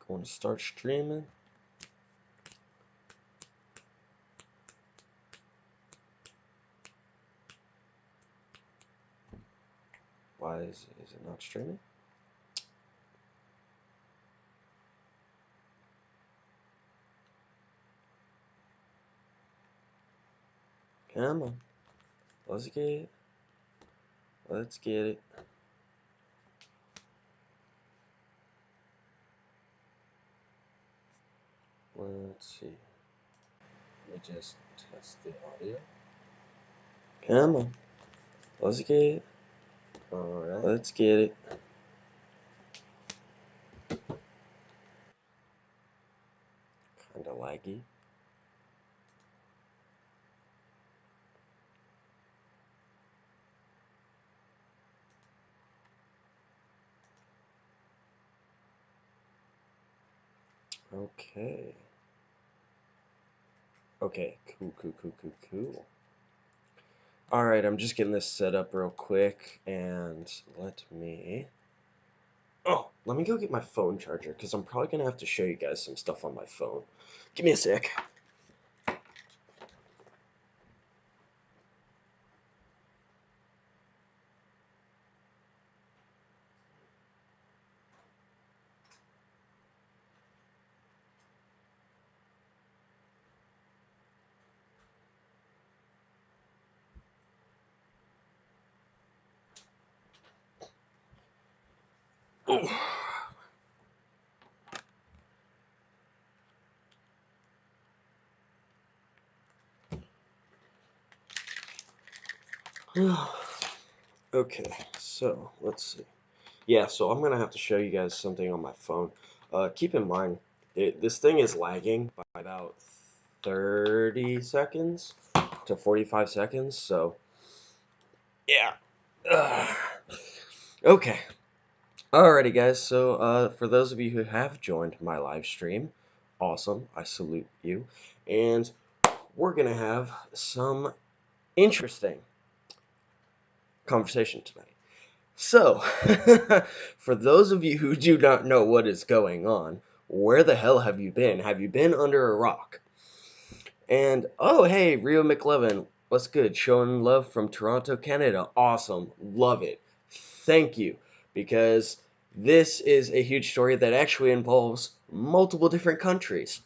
Going to start streaming. Why is it not streaming? Come on. Let's get it. Let's get it. Let's see. Let me just test the audio. Come on. Let's get it. Alright. Let's get it. Kinda laggy. Okay. Okay, cool. Alright, I'm just getting this set up real quick, and let me go get my phone charger, because I'm probably gonna have to show you guys some stuff on my phone. Give me a sec. Okay, so let's see. Yeah, so I'm gonna have to show you guys something on my phone. Keep in mind, this thing is lagging by about 30 seconds to 45 seconds, so yeah. Okay. Alrighty, guys, so for those of you who have joined my live stream, awesome, I salute you, and we're gonna have some interesting conversation tonight. So, for those of you who do not know what is going on, where the hell have you been? Have you been under a rock? And, oh, hey, Rio McLevin, what's good? Showing love from Toronto, Canada. Awesome. Love it. Thank you. Because this is a huge story that actually involves multiple different countries.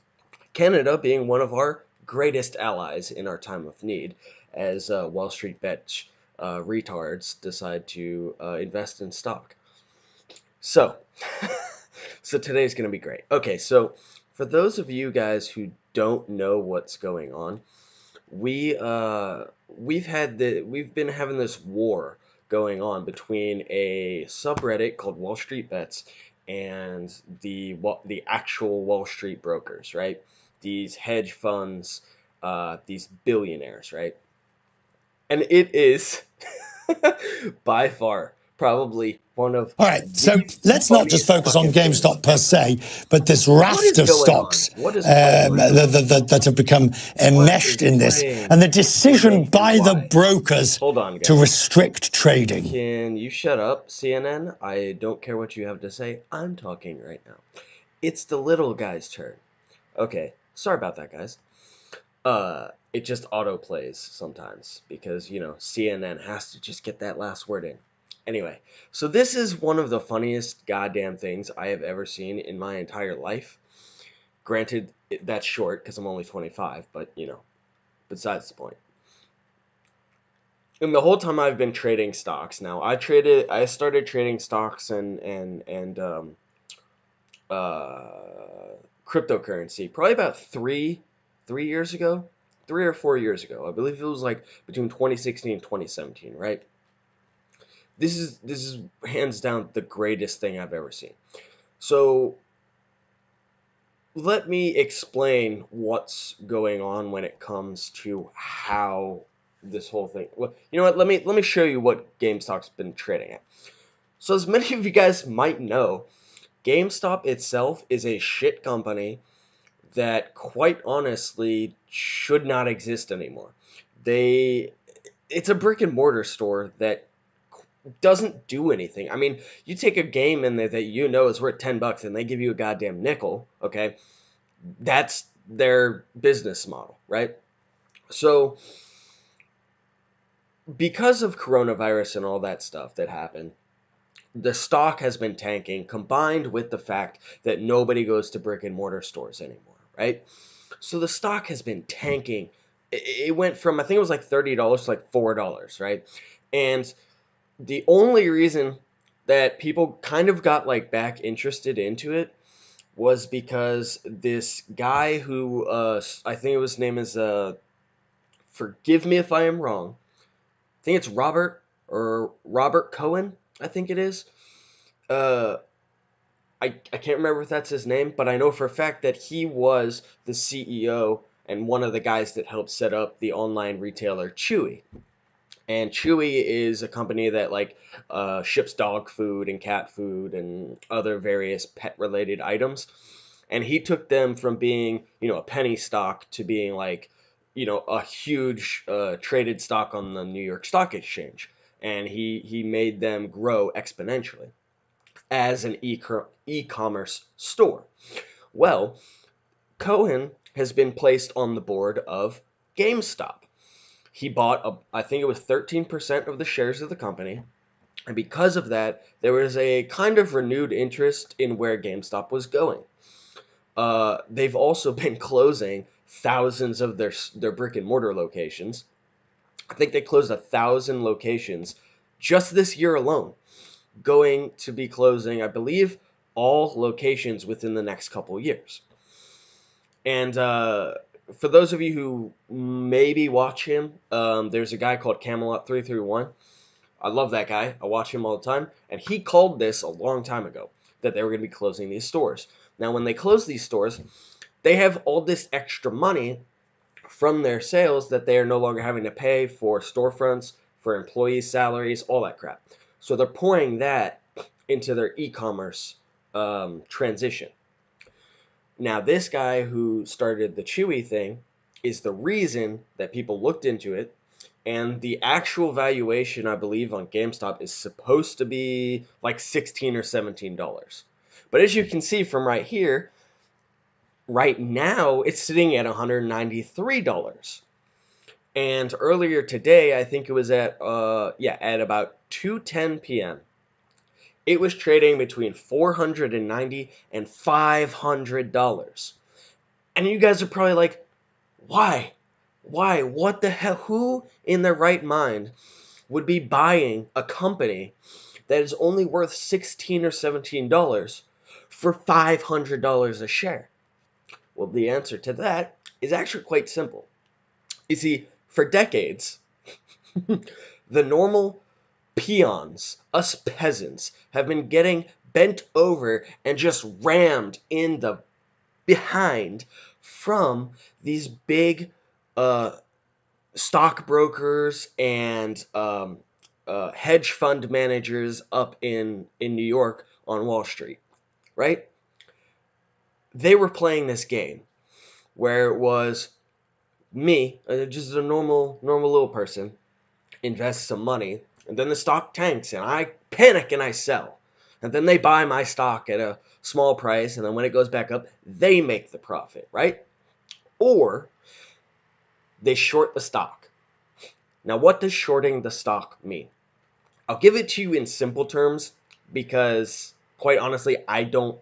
Canada being one of our greatest allies in our time of need, as Wall Street bet retards decide to invest in stock. So, so today's going to be great. Okay, so for those of you guys who don't know what's going on, we've been having this war going on between a subreddit called Wall Street Bets and the actual Wall Street brokers, right? These hedge funds, these billionaires, right? And it is by far probably one of All right, so the let's not just funniest focus on fucking things GameStop per ever. se, but this What raft is of going on? stocks What is playing right now? that have become enmeshed is in this, playing and the to decision make you by the why? brokers Hold on, to guys. restrict trading. Can you shut up, CNN? I don't care what you have to say. I'm talking right now. It's the little guy's turn. Okay, sorry about that, guys. It just auto plays sometimes because, you know, CNN has to just get that last word in. Anyway, so this is one of the funniest goddamn things I have ever seen in my entire life. Granted, that's short because I'm only 25, but, you know, besides the point. And the whole time I've been trading stocks. Now, I started trading stocks and cryptocurrency probably about three years ago, 3 or 4 years ago. I believe it was like between 2016 and 2017, right? This is hands down the greatest thing I've ever seen. So let me explain what's going on when it comes to how this whole thing. Well, you know what? Let me show you what GameStop's been trading at. So as many of you guys might know, GameStop itself is a shit company that quite honestly should not exist anymore. It's a brick and mortar store that doesn't do anything. I mean, you take a game in there that you know is worth $10 and they give you a goddamn nickel, okay? That's their business model, right? So, because of coronavirus and all that stuff that happened, the stock has been tanking combined with the fact that nobody goes to brick and mortar stores anymore, right? So the stock has been tanking. It went from, I think it was like $30 to like $4, right? And the only reason that people kind of got like back interested into it was because this guy who I think it was his name is forgive me if I am wrong. I think it's Robert Cohen, I think it is. Uh I can't remember if that's his name, but I know for a fact that he was the CEO and one of the guys that helped set up the online retailer Chewy. And Chewy is a company that like ships dog food and cat food and other various pet related items. And he took them from being, a penny stock to being like, a huge traded stock on the New York Stock Exchange. And he made them grow exponentially as an e-commerce store. Well, Cohen has been placed on the board of GameStop. He bought, I think it was 13% of the shares of the company. And because of that, there was a kind of renewed interest in where GameStop was going. They've also been closing thousands of their brick and mortar locations. I think they closed 1,000 locations just this year alone. Going to be closing, I believe, all locations within the next couple years. And for those of you who maybe watch him, there's a guy called Camelot331. I love that guy. I watch him all the time. And he called this a long time ago that they were going to be closing these stores. Now, when they close these stores, they have all this extra money from their sales that they are no longer having to pay for storefronts, for employees' salaries, all that crap. So they're pouring that into their e-commerce transition. Now, this guy who started the Chewy thing is the reason that people looked into it, and the actual valuation, I believe, on GameStop is supposed to be like $16 or $17. But as you can see from right here, right now it's sitting at $193. And earlier today, I think it was at at about 2:10 p.m. It was trading between $490 and $500. And you guys are probably like, why? Why? What the hell? Who in their right mind would be buying a company that is only worth $16 or $17 for $500 a share? Well, the answer to that is actually quite simple. You see, for decades, the normal peons, us peasants, have been getting bent over and just rammed in the behind from these big stockbrokers and hedge fund managers up in New York on Wall Street, right? They were playing this game where it was me, just a normal little person, invest some money, and then the stock tanks, and I panic and I sell. And then they buy my stock at a small price, and then when it goes back up, they make the profit, right? Or they short the stock. Now, what does shorting the stock mean? I'll give it to you in simple terms because, quite honestly, I don't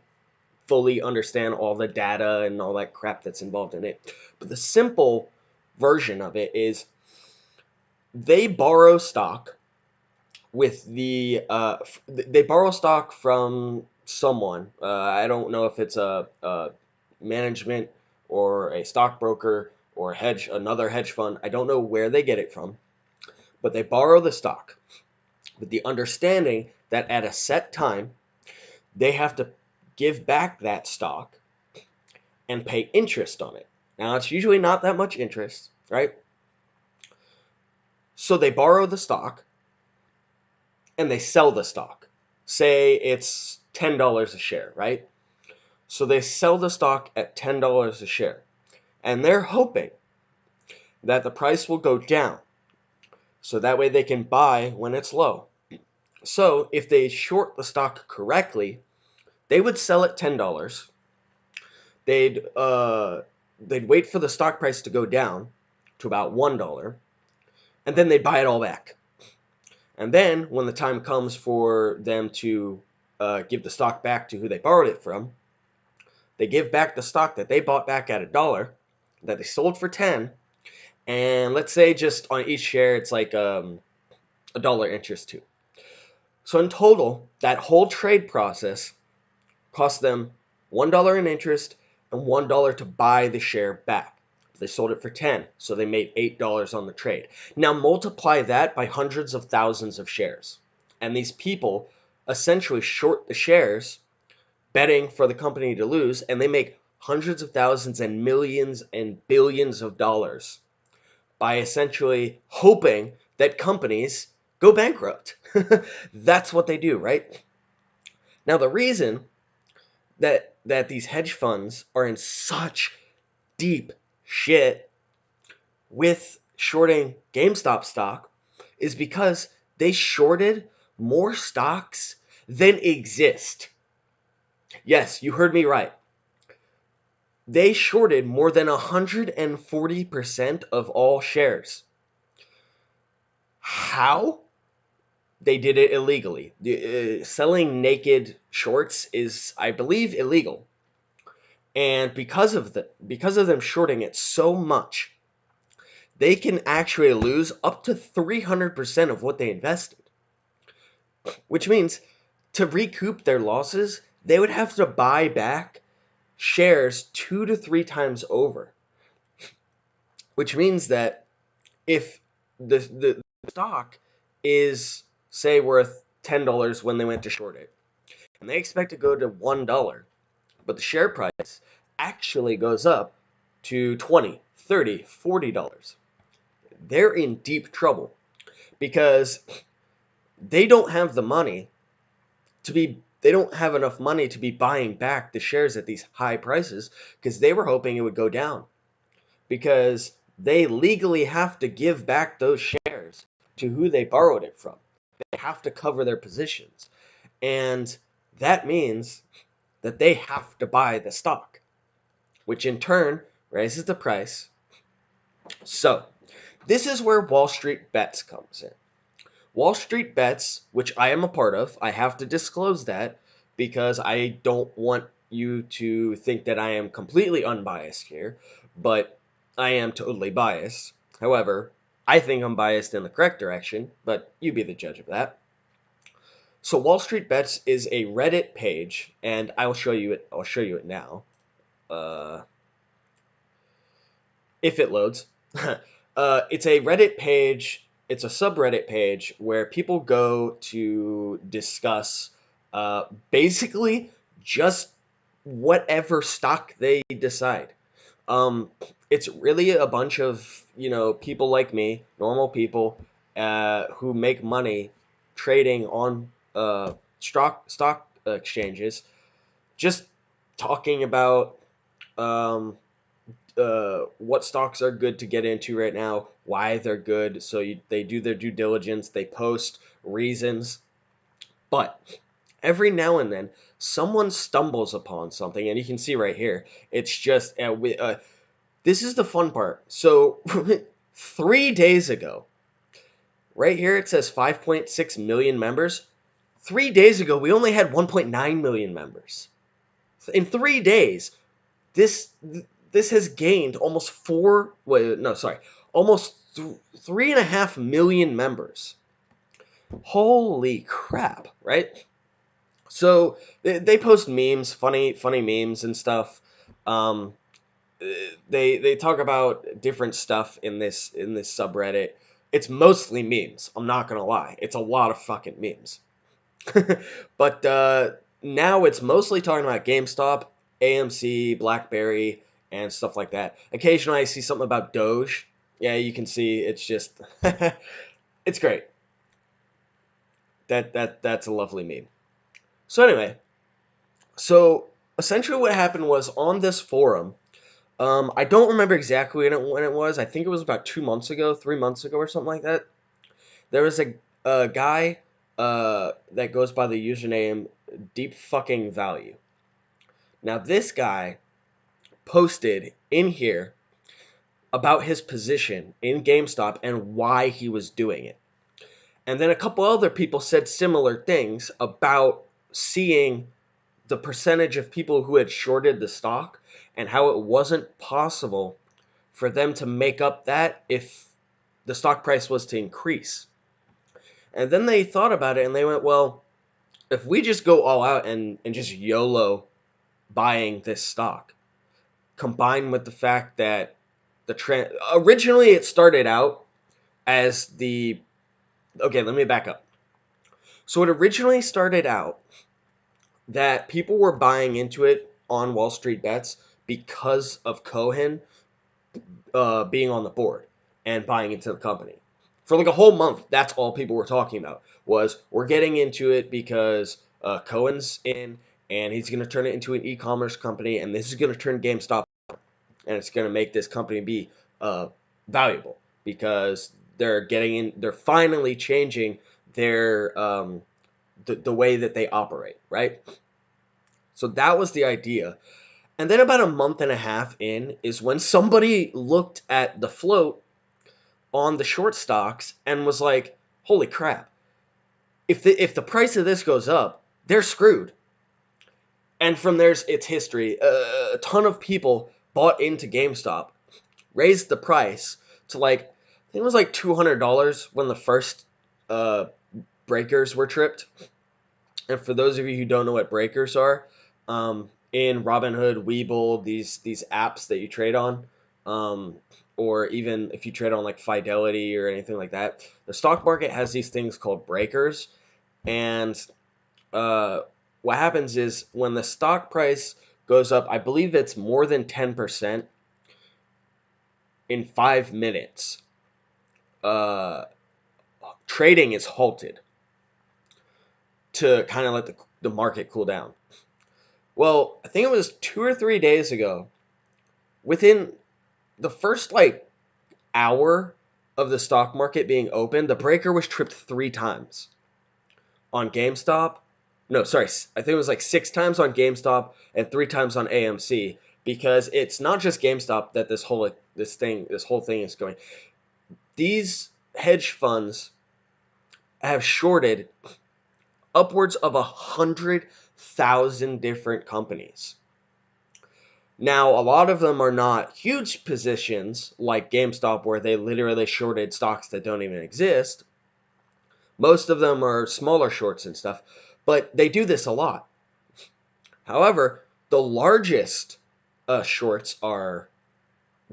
fully understand all the data and all that crap that's involved in it. But the simple version of it is they borrow stock with they borrow stock from someone. I don't know if it's a management or a stockbroker or another hedge fund. I don't know where they get it from, but they borrow the stock with the understanding that at a set time they have to give back that stock and pay interest on it. Now it's usually not that much interest, right? So they borrow the stock and they sell the stock. Say it's $10 a share, right? So they sell the stock at $10 a share. And they're hoping that the price will go down. So that way they can buy when it's low. So if they short the stock correctly, they would sell at $10. They'd they'd wait for the stock price to go down to about $1, and then they'd buy it all back. And then when the time comes for them to give the stock back to who they borrowed it from, they give back the stock that they bought back at $1 that they sold for 10, and let's say just on each share it's like a dollar interest too. So in total, that whole trade process cost them $1 in interest and $1 to buy the share back. They sold it for 10, so they made $8 on the trade. Now multiply that by hundreds of thousands of shares. And these people essentially short the shares, betting for the company to lose, and they make hundreds of thousands and millions and billions of dollars by essentially hoping that companies go bankrupt. That's what they do, right? Now the reason that these hedge funds are in such deep shit with shorting GameStop stock is because they shorted more stocks than exist. Yes, you heard me right. They shorted more than 140% of all shares. How? They did it illegally. Selling naked shorts is, I believe, illegal. And because of them shorting it so much, they can actually lose up to 300% of what they invested. Which means to recoup their losses, they would have to buy back shares 2 to 3 times over. Which means that if the stock is, say, worth $10 when they went to short it, and they expect to go to $1, but the share price actually goes up to $20, $30, $40, they're in deep trouble because they don't have the money they don't have enough money to be buying back the shares at these high prices because they were hoping it would go down, because they legally have to give back those shares to who they borrowed it from. They have to cover their positions, and that means that they have to buy the stock, which in turn raises the price. So this is where Wall Street Bets comes in. Wall Street Bets, which I am a part of, I have to disclose that because I don't want you to think that I am completely unbiased here, but I am totally biased. However, I think I'm biased in the correct direction, but you be the judge of that. So Wall Street Bets is a Reddit page, and I'll show you it. I'll show you it now, if it loads. It's a Reddit page. It's a subreddit page where people go to discuss basically just whatever stock they decide. Um, it's really a bunch of people like me, normal people, who make money trading on stock exchanges, just talking about um, what stocks are good to get into right now, why they're good. So they do their due diligence, they post reasons. But every now and then, someone stumbles upon something, and you can see right here, it's just, this is the fun part. So 3 days ago, right here, it says 5.6 million members. 3 days ago, we only had 1.9 million members. In 3 days, this this has gained almost almost 3.5 million members. Holy crap, right? So they post memes, funny memes and stuff. Um, they talk about different stuff in this subreddit. It's mostly memes. I'm not gonna lie. It's a lot of fucking memes. But now it's mostly talking about GameStop, AMC, BlackBerry, and stuff like that. Occasionally I see something about Doge. Yeah, you can see it's just it's great. That's a lovely meme. So anyway, so essentially what happened was on this forum, I don't remember exactly when it was. I think it was about 2 months ago, 3 months ago, or something like that. There was a guy that goes by the username Deep Fucking Value. Now, this guy posted in here about his position in GameStop and why he was doing it. And then a couple other people said similar things about seeing the percentage of people who had shorted the stock and how it wasn't possible for them to make up that if the stock price was to increase. And then they thought about it and they went, well, if we just go all out and just YOLO buying this stock, combined with the fact that the trend originally it started out as the okay, let me back up. So it originally started out that people were buying into it on Wall Street Bets because of Cohen being on the board and buying into the company. For like a whole month, that's all people were talking about was we're getting into it because Cohen's in and he's going to turn it into an e-commerce company and this is going to turn GameStop and it's going to make this company be valuable because they're finally changing their the way that they operate, right? So that was the idea. And then about a month and a half in is when somebody looked at the float on the short stocks and was like, "Holy crap. If the price of this goes up, they're screwed." And from there's its history, a ton of people bought into GameStop, raised the price to like I think it was like $200 when the first breakers were tripped. And for those of you who don't know what breakers are, in Robinhood, Webull, these apps that you trade on, or even if you trade on like Fidelity or anything like that, the stock market has these things called breakers. And what happens is when the stock price goes up, I believe it's more than 10% in 5 minutes, uh, trading is halted to kind of let the market cool down. Well, I think it was 2 or 3 days ago, within the first like hour of the stock market being open, the breaker was tripped 3 times on GameStop. No, sorry, I think it was like 6 times on GameStop and 3 times on AMC because it's not just GameStop that this whole thing is going. These hedge funds have shorted upwards of 100,000 different companies. Now, a lot of them are not huge positions like GameStop where they literally shorted stocks that don't even exist. Most of them are smaller shorts and stuff, but they do this a lot. However, the largest shorts are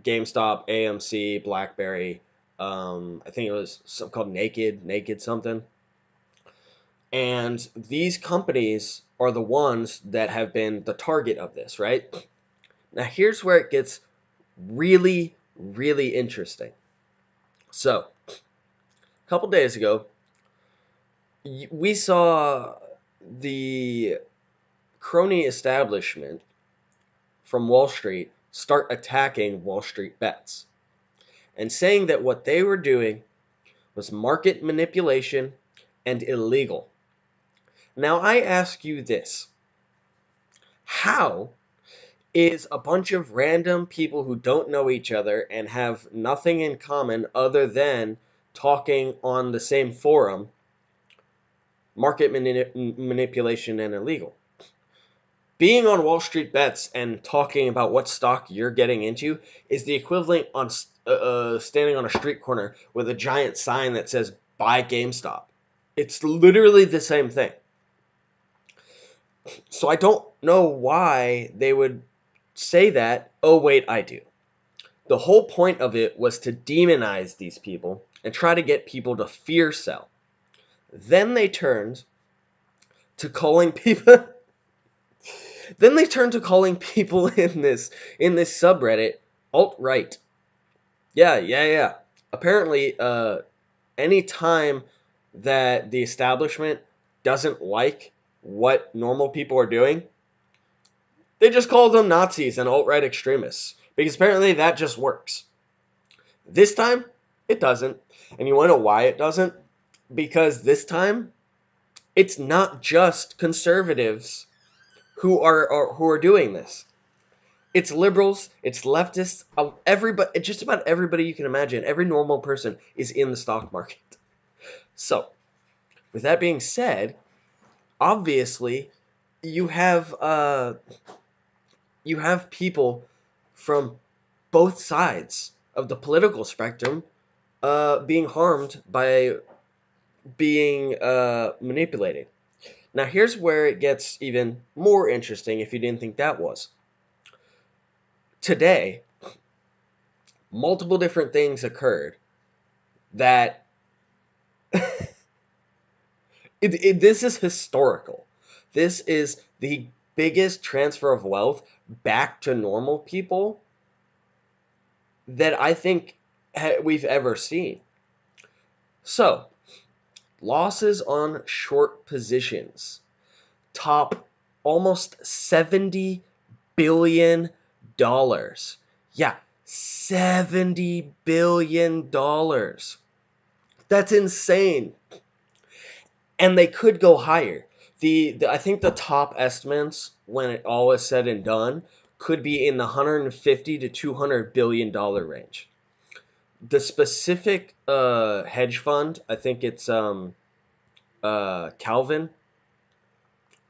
GameStop, AMC, BlackBerry. I think it was something called Naked something. And these companies are the ones that have been the target of this, right? Now, here's where it gets really, really interesting. So, a couple days ago, we saw the crony establishment from Wall Street start attacking Wall Street Bets and saying that what they were doing was market manipulation and illegal. Now, I ask you this. How is a bunch of random people who don't know each other and have nothing in common other than talking on the same forum market manipulation and illegal? Being on Wall Street Bets and talking about what stock you're getting into is the equivalent on standing on a street corner with a giant sign that says "Buy GameStop." It's literally the same thing. So I don't know why they would say that. Oh wait, I do. The whole point of it was to demonize these people and try to get people to fear sell. Then they turned to calling people then they turned to calling people in this subreddit alt-right. Yeah. Apparently, any time that the establishment doesn't like what normal people are doing, they just call them Nazis and alt-right extremists because apparently that just works. This time, it doesn't. And you want to know why it doesn't? Because this time, It's not just conservatives who are doing this. It's liberals, it's leftists, everybody, just about everybody you can imagine. Every normal person is in the stock market. So, with that being said, obviously, you have uh, you have people from both sides of the political spectrum being harmed by being manipulated. Now, here's where it gets even more interesting if you didn't think that was. Today, multiple different things occurred that this is historical. This is the biggest transfer of wealth back to normal people that I think we've ever seen. So, losses on short positions top almost $70 billion. Yeah, $70 billion. That's insane. And they could go higher. I think the top estimates, when it all is said and done, could be in the 150 to $200 billion range. The specific hedge fund, I think it's Calvin, I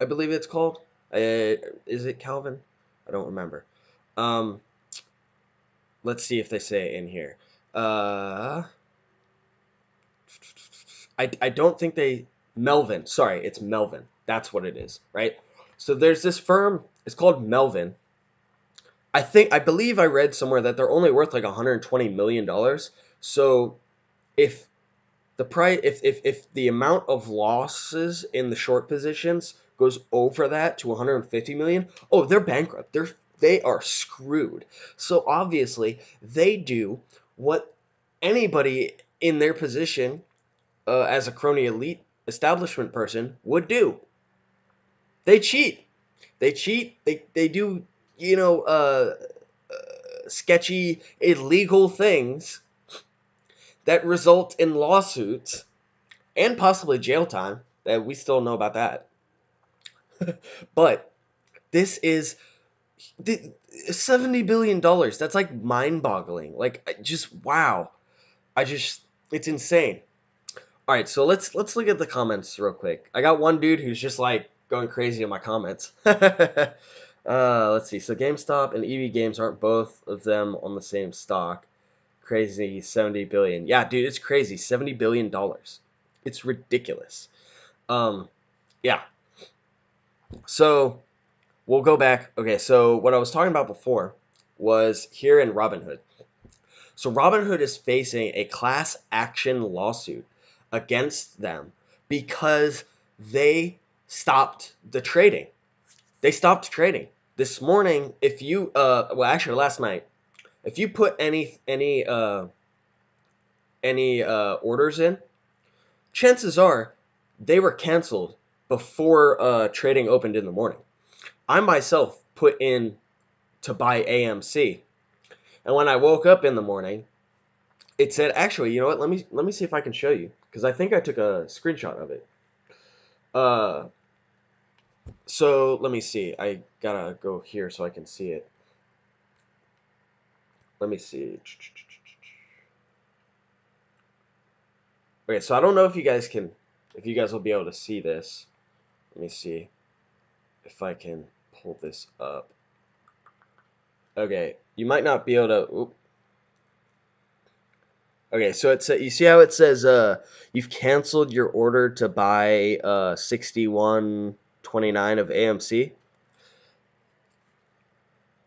believe it's called. Is it Calvin? I don't remember. Um, let's see if they say it in here. Uh, I don't think they Melvin. Sorry, it's Melvin. That's what it is, right? So there's this firm. It's called Melvin. I believe I read somewhere that they're only worth like $120 million. So if the price if the amount of losses in the short positions goes over that to 150 million, oh, they're bankrupt. They are screwed. So obviously they do what anybody in their position as a crony elite establishment person would do. They cheat. They cheat. They do, you know, sketchy, illegal things that result in lawsuits and possibly jail time. That we still know about that. But this is $70 billion. That's like mind-boggling. Like, just wow. I just it's insane. All right, so let's look at the comments real quick. I got one dude who's just like going crazy in my comments. Let's see. So GameStop and EV Games aren't both of them on the same stock. Crazy, 70 billion. Yeah, dude, it's crazy. $70 billion. It's ridiculous. Yeah. So we'll go back. Okay, so what I was talking about before was here in Robinhood. So Robinhood is facing a class action lawsuit against them because they stopped the trading. They stopped trading. This morning, if you well, actually last night, if you put any orders in, chances are they were canceled before trading opened in the morning. I myself put in to buy AMC, and when I woke up in the morning, it said, actually, you know what? Let me see if I can show you, because I think I took a screenshot of it. Uh, so let me see. I gotta go here so I can see it. Let me see. Okay, so I don't know if you guys will be able to see this. Let me see if I can pull this up. Okay, you might not be able to. Oop. Okay, so it's you see how it says you've canceled your order to buy 61.29 of AMC.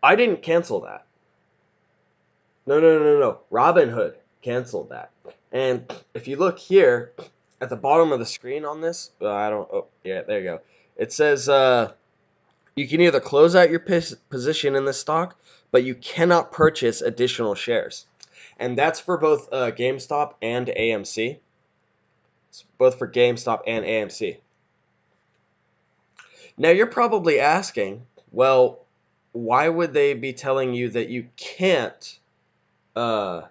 I didn't cancel that. No. Robinhood canceled that. And if you look here at the bottom of the screen on this, I don't. Oh, yeah, there you go. It says you can either close out your position in the stock, but you cannot purchase additional shares. And that's for both GameStop and AMC. It's both for GameStop and AMC. Now you're probably asking, well, why would they be telling you that you can't uh,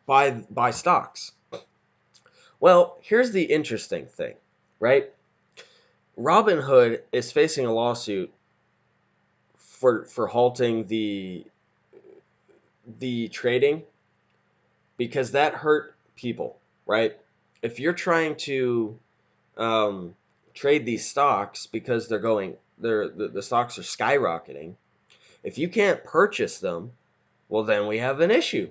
buy stocks? Well, here's the interesting thing, right? Robinhood is facing a lawsuit for halting the trading because that hurt people, right? If you're trying to um, trade these stocks because the stocks are skyrocketing, if you can't purchase them, well, then we have an issue.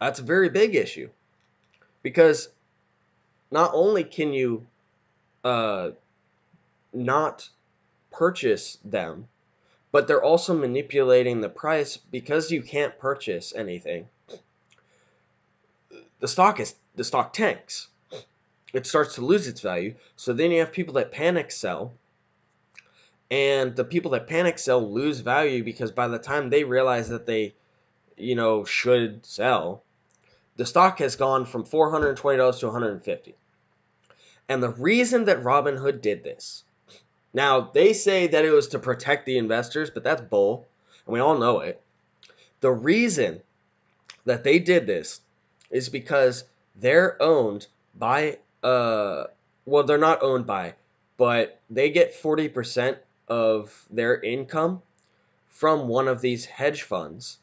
That's a very big issue because not only can you uh, not purchase them, but they're also manipulating the price because you can't purchase anything. The stock tanks. It starts to lose its value. So then you have people that panic sell, and the people that panic sell lose value because by the time they realize that they, should sell, the stock has gone from $420 to $150. And the reason that Robinhood did this, now they say that it was to protect the investors, but that's bull, and we all know it. The reason that they did this is because they're owned by well, they're not owned by, but they get 40% of their income from one of these hedge funds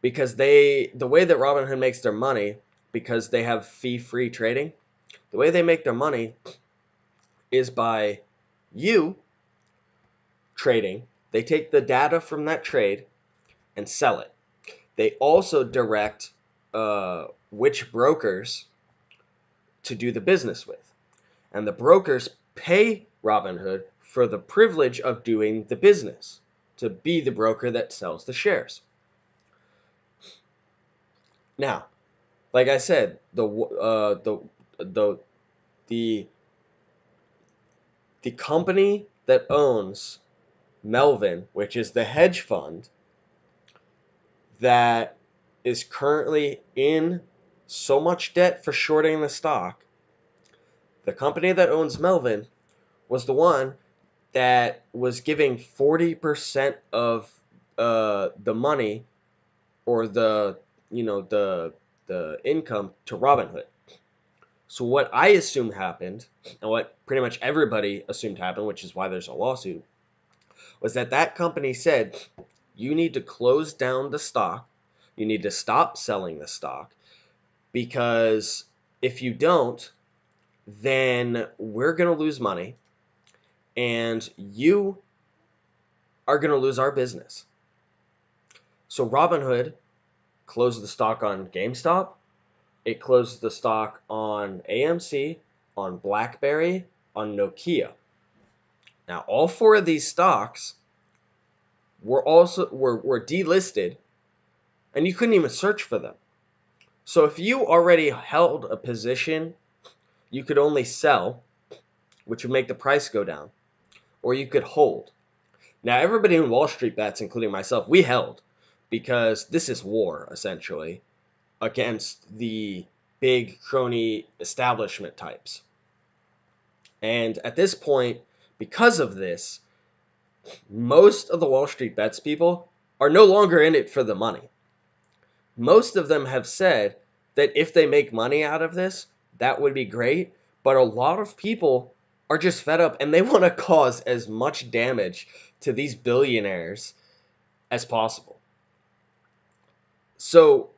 because the way that Robinhood makes their money, because they have fee-free trading, the way they make their money is by you trading. They take the data from that trade and sell it. They also direct which brokers to do the business with. And the brokers pay Robinhood for the privilege of doing the business, to be the broker that sells the shares. Now, like I said, the the company that owns Melvin, which is the hedge fund that is currently in so much debt for shorting the stock, the company that owns Melvin was the one that was giving 40% of the money or the income to Robinhood. So what I assume happened, and what pretty much everybody assumed happened, which is why there's a lawsuit, was that that company said, you need to close down the stock, you need to stop selling the stock, because if you don't, then we're going to lose money, and you are going to lose our business. So Robinhood closed the stock on GameStop. It closed the stock on AMC, on BlackBerry, on Nokia. Now, all four of these stocks were delisted, and you couldn't even search for them. So if you already held a position, you could only sell, which would make the price go down, or you could hold. Now, everybody in Wall Street bets, including myself, we held because this is war, essentially, against the big crony establishment types. And at this point, because of this, most of the Wall Street bets people are no longer in it for the money. Most of them have said that if they make money out of this, that would be great. But a lot of people are just fed up and they want to cause as much damage to these billionaires as possible. So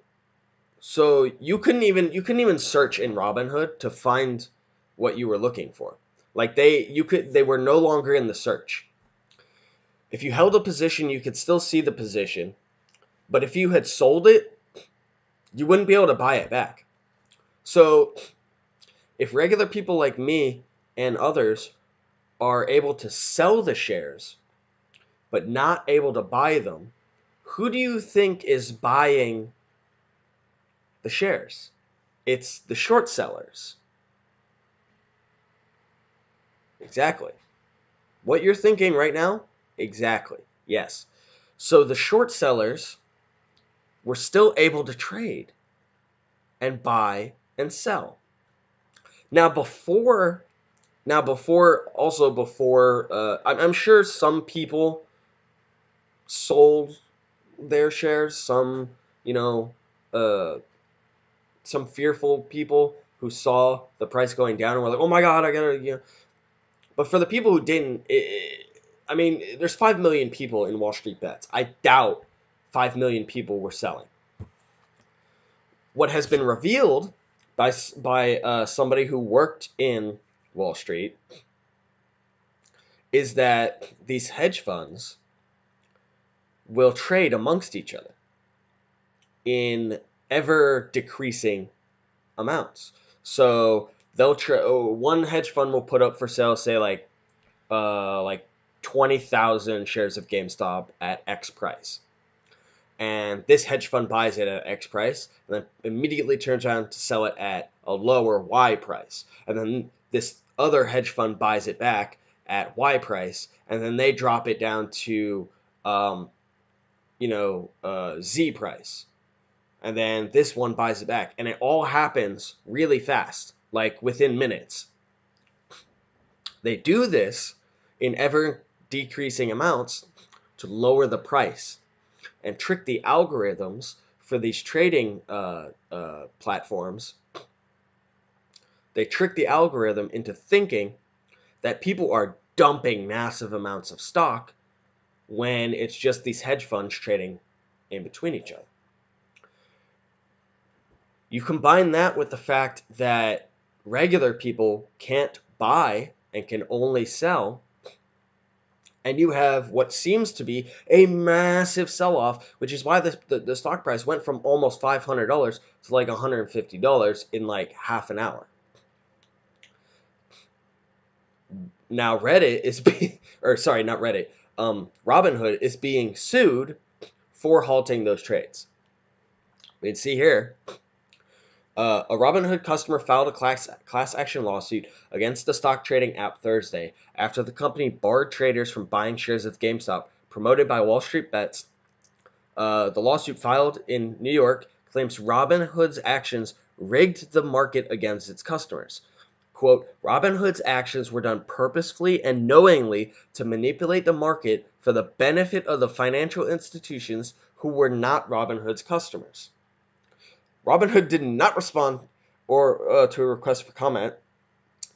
you couldn't even search in Robinhood to find what you were looking for. Like they were no longer in the search. If you held a position, you could still see the position, but if you had sold it, you wouldn't be able to buy it back. So if regular people like me and others are able to sell the shares but not able to buy them, who do you think is buying the shares? It's the short sellers. Exactly. What you're thinking right now? Exactly. Yes. So the short sellers were still able to trade and buy and sell. Now before, I'm sure some people sold their shares. Some, uh, some fearful people who saw the price going down and were like, "Oh my God, I gotta," you know. But for the people who didn't, I mean, there's 5 million people in Wall Street Bets. I doubt 5 million people were selling. What has been revealed by somebody who worked in Wall Street is that these hedge funds will trade amongst each other in ever decreasing amounts. So one hedge fund will put up for sale, say like 20,000 shares of GameStop at X price. And this hedge fund buys it at X price and then immediately turns around to sell it at a lower Y price. And then this other hedge fund buys it back at Y price, and then they drop it down to Z price. And then this one buys it back. And it all happens really fast, like within minutes. They do this in ever decreasing amounts to lower the price and trick the algorithms for these trading platforms. They trick the algorithm into thinking that people are dumping massive amounts of stock when it's just these hedge funds trading in between each other. You combine that with the fact that regular people can't buy and can only sell, and you have what seems to be a massive sell-off, which is why the stock price went from almost $500 to like $150 in like half an hour. Now Reddit is being, or sorry, not Reddit, Robinhood is being sued for halting those trades. We can see here, a Robinhood customer filed a class action lawsuit against the stock trading app Thursday after the company barred traders from buying shares of GameStop promoted by Wall Street Bets. The lawsuit filed in New York claims Robinhood's actions rigged the market against its customers. Quote, Robinhood's actions were done purposefully and knowingly to manipulate the market for the benefit of the financial institutions who were not Robinhood's customers. Robinhood did not respond or to a request for comment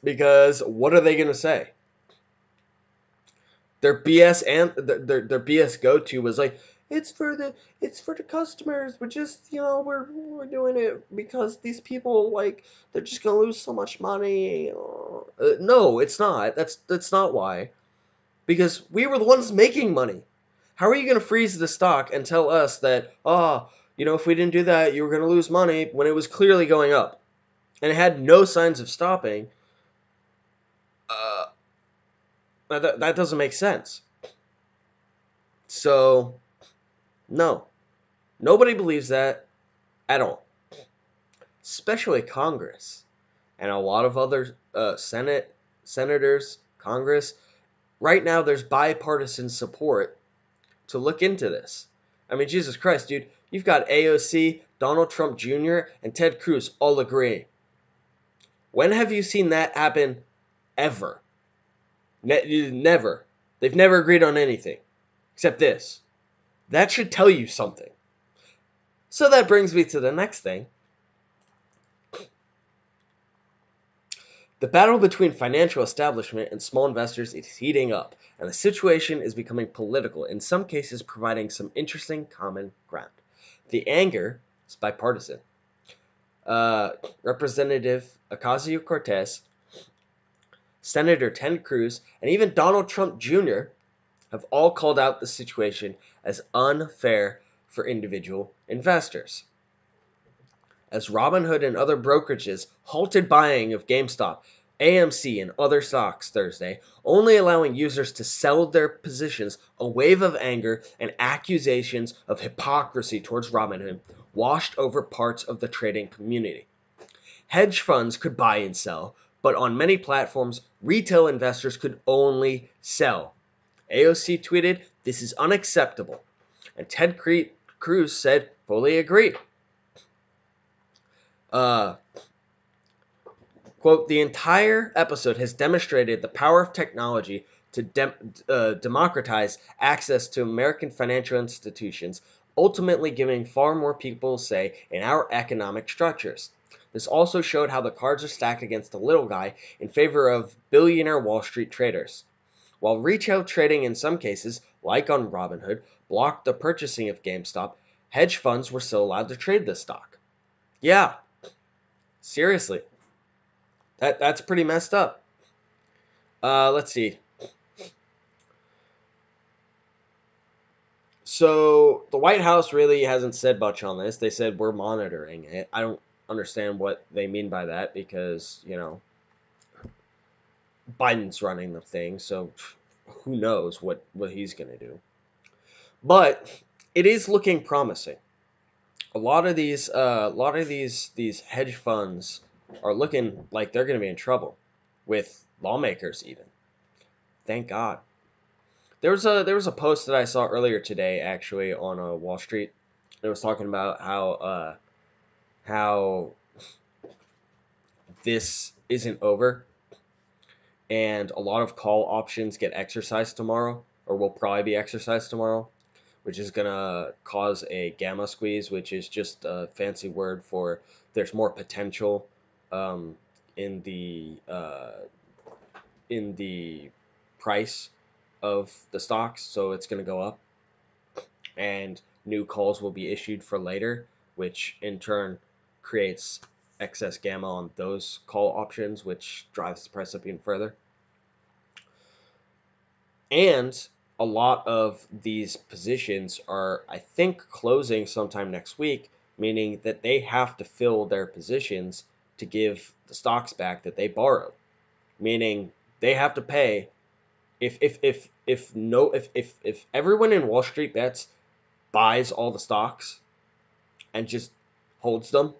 because what are they going to say? Their BS and their BS go to was like, it's for the customers. We're just we're doing it because these people, like, they're just gonna lose so much money. No, it's not. That's not why. Because we were the ones making money. How are you gonna freeze the stock and tell us that if we didn't do that, you were gonna lose money when it was clearly going up and it had no signs of stopping? That doesn't make sense. So, no. Nobody believes that at all. Especially Congress and a lot of other senators, Congress. Right now, there's bipartisan support to look into this. I mean, Jesus Christ, dude. You've got AOC, Donald Trump Jr., and Ted Cruz all agreeing. When have you seen that happen ever? Never. They've never agreed on anything except this. That should tell you something. So that brings me to the next thing. The battle between financial establishment and small investors is heating up, and the situation is becoming political, in some cases providing some interesting common ground. The anger is bipartisan. Representative Ocasio-Cortez, Senator Ted Cruz, and even Donald Trump Jr. have all called out the situation as unfair for individual investors. As Robinhood and other brokerages halted buying of GameStop, AMC, and other stocks Thursday, only allowing users to sell their positions, a wave of anger and accusations of hypocrisy towards Robinhood washed over parts of the trading community. Hedge funds could buy and sell, but on many platforms, retail investors could only sell. AOC tweeted, "This is unacceptable," and Ted Cruz said, "Fully agree." Quote, "The entire episode has demonstrated the power of technology to democratize access to American financial institutions, ultimately giving far more people say in our economic structures. This also showed how the cards are stacked against the little guy in favor of billionaire Wall Street traders. While retail trading in some cases, like on Robinhood, blocked the purchasing of GameStop, hedge funds were still allowed to trade the stock. Yeah, seriously. That's pretty messed up. Let's see. So the White House really hasn't said much on this. They said we're monitoring it. I don't understand what they mean by that because, Biden's running the thing, so who knows what he's going to do. But it is looking promising. A lot of these hedge funds are looking like they're going to be in trouble with lawmakers even. Thank God. There was a post that I saw earlier today actually on Wall Street. It was talking about how this isn't over and a lot of call options get exercised tomorrow or will probably be exercised tomorrow, which is gonna cause a gamma squeeze, which is just a fancy word for there's more potential um, in the price of the stocks, so it's gonna go up, and new calls will be issued for later, which in turn creates excess gamma on those call options, which drives the price up even further. And a lot of these positions are, I think, closing sometime next week, meaning that they have to fill their positions to give the stocks back that they borrowed. Meaning they have to pay if everyone in Wall Street bets buys all the stocks and just holds them,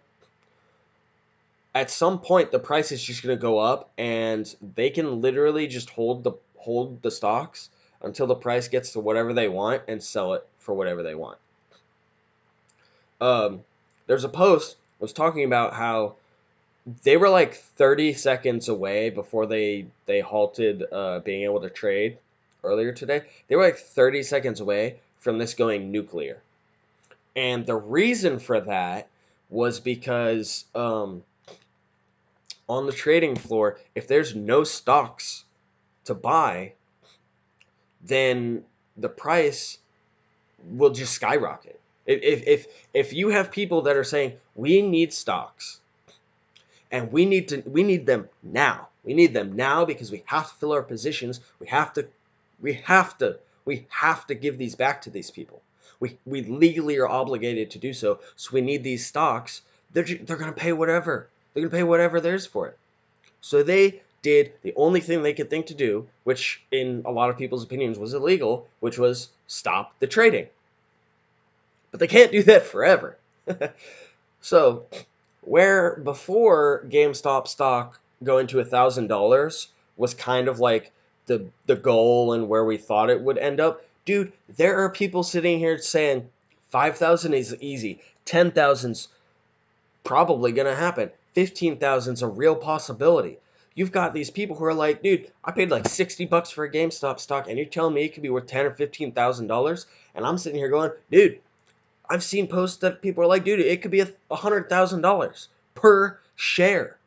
at some point the price is just going to go up and they can literally just hold the stocks until the price gets to whatever they want and sell it for whatever they want. There's a post that was talking about how they were like 30 seconds away before they halted being able to trade earlier today. They were like 30 seconds away from this going nuclear. And the reason for that was because on the trading floor, if there's no stocks to buy, then the price will just skyrocket. If you have people that are saying we need stocks and we need them now. We need them now because we have to fill our positions. We have to give these back to these people. We legally are obligated to do so. So we need these stocks. They're going to pay whatever. They're going to pay whatever there's for it. So they did the only thing they could think to do, which in a lot of people's opinions was illegal, which was stop the trading. But they can't do that forever. So where before GameStop stock going to $1,000 was kind of like the goal and where we thought it would end up, dude, there are people sitting here saying 5,000 is easy, 10,000's probably gonna happen, 15,000's a real possibility. You've got these people who are like, dude, I paid like $60 for a GameStop stock, and you're telling me it could be worth $10,000 or $15,000, and I'm sitting here going, dude, I've seen posts that people are like, dude, it could be $100,000 per share.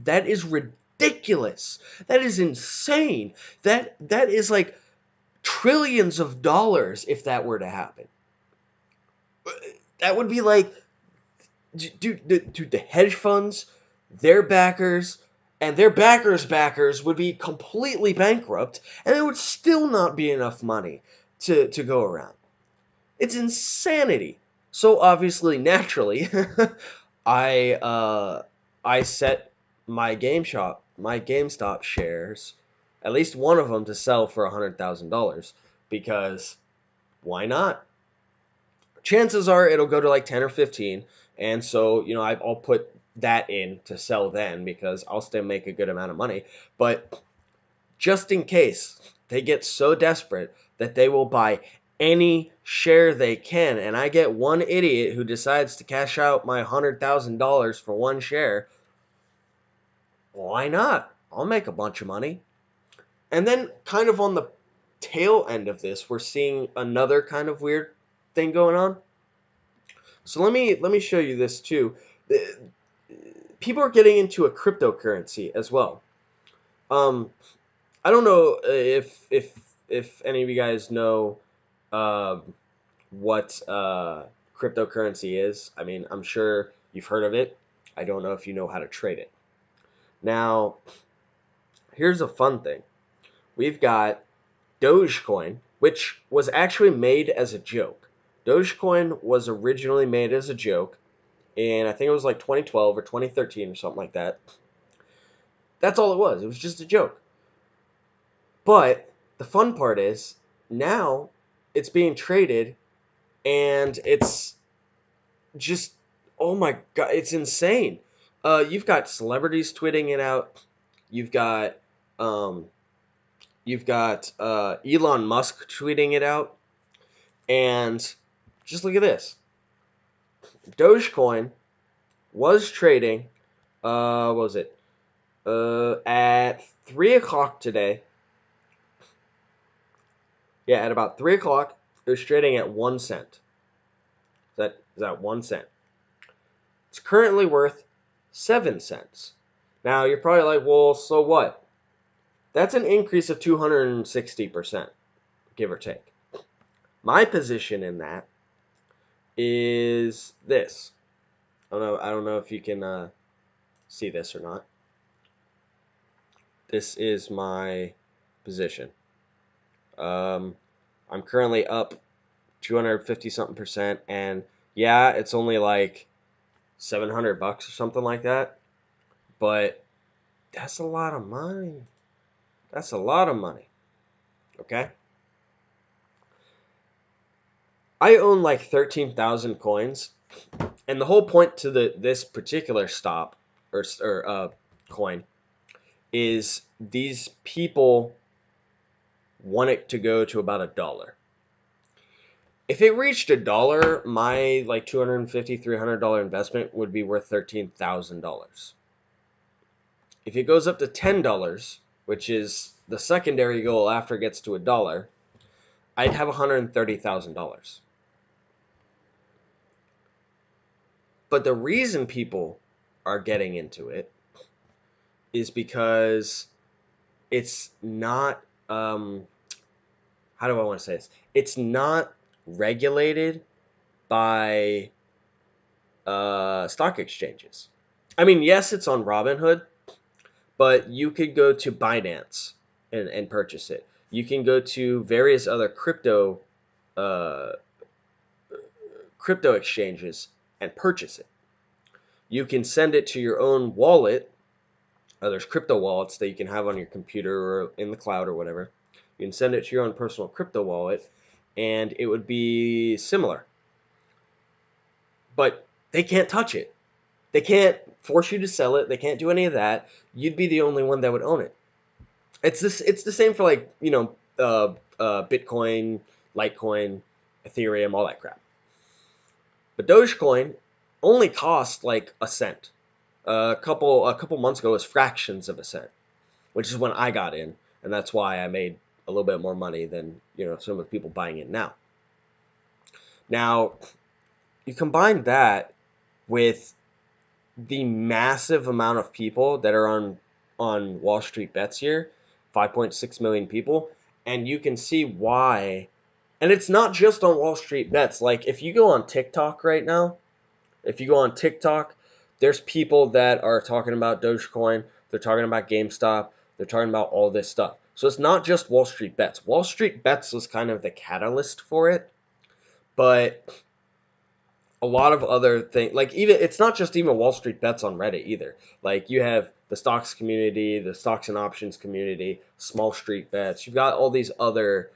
That is ridiculous. That is insane. That is like trillions of dollars if that were to happen. That would be like, dude, the hedge funds, their backers, and their backers' would be completely bankrupt, and there would still not be enough money to go around. It's insanity. So obviously, naturally, I set my GameStop shares, at least one of them, to sell for $100,000 because why not? Chances are it'll go to like 10 or 15, and so I'll put that in to sell then because I'll still make a good amount of money. But just in case they get so desperate that they will buy any share they can, and I get one idiot who decides to cash out my $100,000 for one share, why not? I'll make a bunch of money. And then kind of on the tail end of this, we're seeing another kind of weird thing going on. So let me show you this too. people are getting into a cryptocurrency as well. Um, I don't know if any of you guys know um, what cryptocurrency is. I mean, I'm sure you've heard of it. I don't know if you know how to trade it. Now, here's a fun thing. We've got Dogecoin, which was actually made as a joke. Dogecoin was originally made as a joke, and I think it was like 2012 or 2013 or something like that. That's all it was. It was just a joke. But the fun part is now it's being traded, and it's just, oh my god, it's insane. You've got celebrities tweeting it out. You've got um, Elon Musk tweeting it out, and just look at this. Dogecoin was trading. What was it? At 3 o'clock today. Yeah, at about 3 o'clock, it was trading at 1 cent. Is that 1 cent? It's currently worth 7 cents. Now you're probably like, well, so what? That's an increase of 260%, give or take. My position in that is this. I don't know if you can see this or not. This is my position. I'm currently up 250 something percent, and yeah, it's only like $700 or something like that. But that's a lot of money. That's a lot of money. Okay. I own like 13,000 coins, and the whole point to this particular stop or coin is these people want it to go to about $1. If it reached $1, my like $250, $300 investment would be worth $13,000. If it goes up to $10, which is the secondary goal after it gets to $1, I'd have $130,000. But the reason people are getting into it is because it's not how do I want to say this? It's not regulated by stock exchanges. I mean, yes, it's on Robinhood, but you could go to Binance and purchase it. You can go to various other uh, crypto exchanges and purchase it. You can send it to your own wallet. There's crypto wallets that you can have on your computer or in the cloud or whatever. You can send it to your own personal crypto wallet, and it would be similar. But they can't touch it. They can't force you to sell it. They can't do any of that. You'd be the only one that would own it. It's this. It's the same for like Bitcoin, Litecoin, Ethereum, all that crap. But Dogecoin only cost like a cent. A couple months ago, it was fractions of a cent, which is when I got in, and that's why I made a little bit more money than some of the people buying it now. Now, you combine that with the massive amount of people that are on Wall Street Bets here, 5.6 million people, and you can see why. And it's not just on Wall Street Bets. Like if you go on TikTok right now, if you go on TikTok, there's people that are talking about Dogecoin, they're talking about GameStop, they're talking about all this stuff. So it's not just Wall Street Bets. Wall Street Bets was kind of the catalyst for it, but a lot of other things, like even it's not just even Wall Street Bets on Reddit either. Like you have the stocks community, the stocks and options community, Small Street Bets. You've got all these other